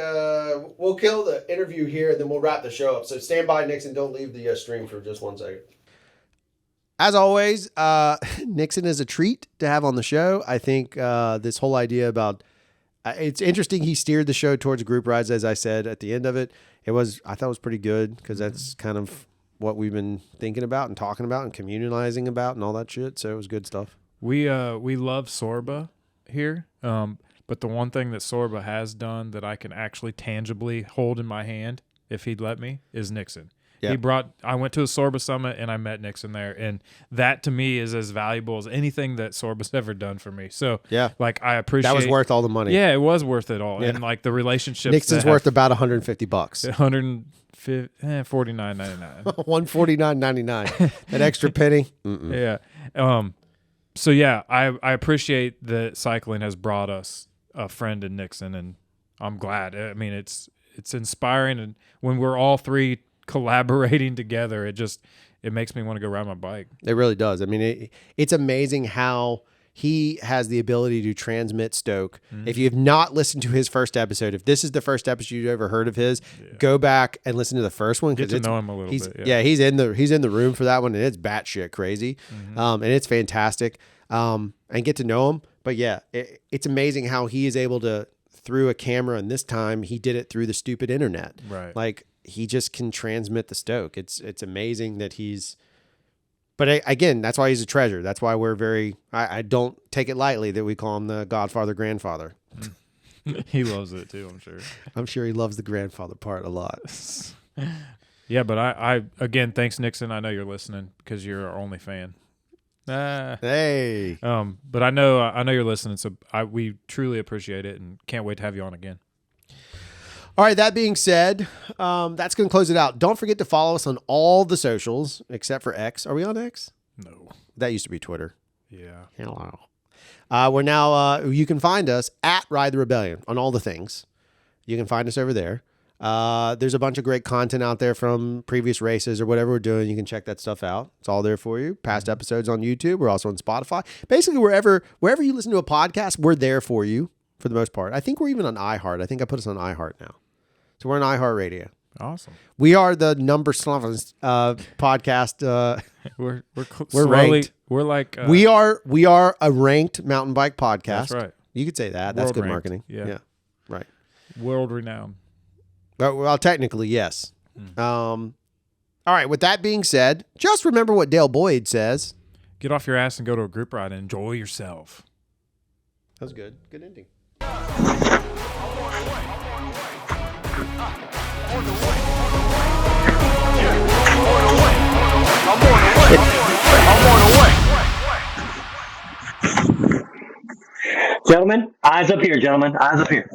we'll kill the interview here, and then we'll wrap the show up. So stand by, Nixon. Don't leave the stream for just 1 second. As always, Nixon is a treat to have on the show. I think this whole idea about it's interesting. He steered the show towards group rides, as I said at the end of it. I thought it was pretty good because that's kind of what we've been thinking about and talking about and communalizing about and all that shit. So it was good stuff. We love Sorba here, but the one thing that Sorba has done that I can actually tangibly hold in my hand, if he'd let me, is Nixon. Yeah. I went to a Sorba summit and I met Nixon there, and that to me is as valuable as anything that Sorba's ever done for me. So yeah, like I appreciate that was worth all the money. Yeah, it was worth it all, and like the relationship. Nixon's worth about $150. $149.99. $149.99. That extra penny. Yeah. So yeah, I appreciate that cycling has brought us a friend in Nixon, and I'm glad. I mean, it's inspiring, and when we're all three collaborating together, it makes me want to go ride my bike. It really does. I mean, it's amazing how he has the ability to transmit stoke. Mm-hmm. If you have not listened to his first episode, if this is the first episode you've ever heard of his, go back and listen to the first one. Get to know him a little bit. Yeah, he's in the room for that one, and it's batshit crazy. Mm-hmm. And it's fantastic. And get to know him. But yeah, it's amazing how he is able to, through a camera, and this time he did it through the stupid internet. Right. Like, he just can transmit the stoke. It's amazing that but again, that's why he's a treasure. That's why I don't take it lightly that we call him the Godfather grandfather. He loves it too, I'm sure. I'm sure he loves the grandfather part a lot. Yeah, but I again, thanks Nixon. I know you're listening because you're our only fan. Hey. But I know you're listening, so we truly appreciate it and can't wait to have you on again. All right, that being said, that's going to close it out. Don't forget to follow us on all the socials except for X. Are we on X? No. That used to be Twitter. Yeah. Hello. We're now, you can find us at Ride the Rebellion on all the things. You can find us over there. There's a bunch of great content out there from previous races or whatever we're doing. You can check that stuff out. It's all there for you. Past episodes on YouTube. We're also on Spotify. Basically, wherever you listen to a podcast, we're there for you for the most part. I think we're even on iHeart. I think I put us on iHeart now. So we're on iHeartRadio. Awesome. We are the number podcast. We're ranked. We're like we are a ranked mountain bike podcast. That's right. You could say that. That's good ranked. marketing. Yeah. Right. World renowned. Well, technically, yes. All right. With that being said, just remember what Dale Boyd says. Get off your ass and go to a group ride and enjoy yourself. That was good. Good ending. Gentlemen, eyes up here, gentlemen. Eyes up here.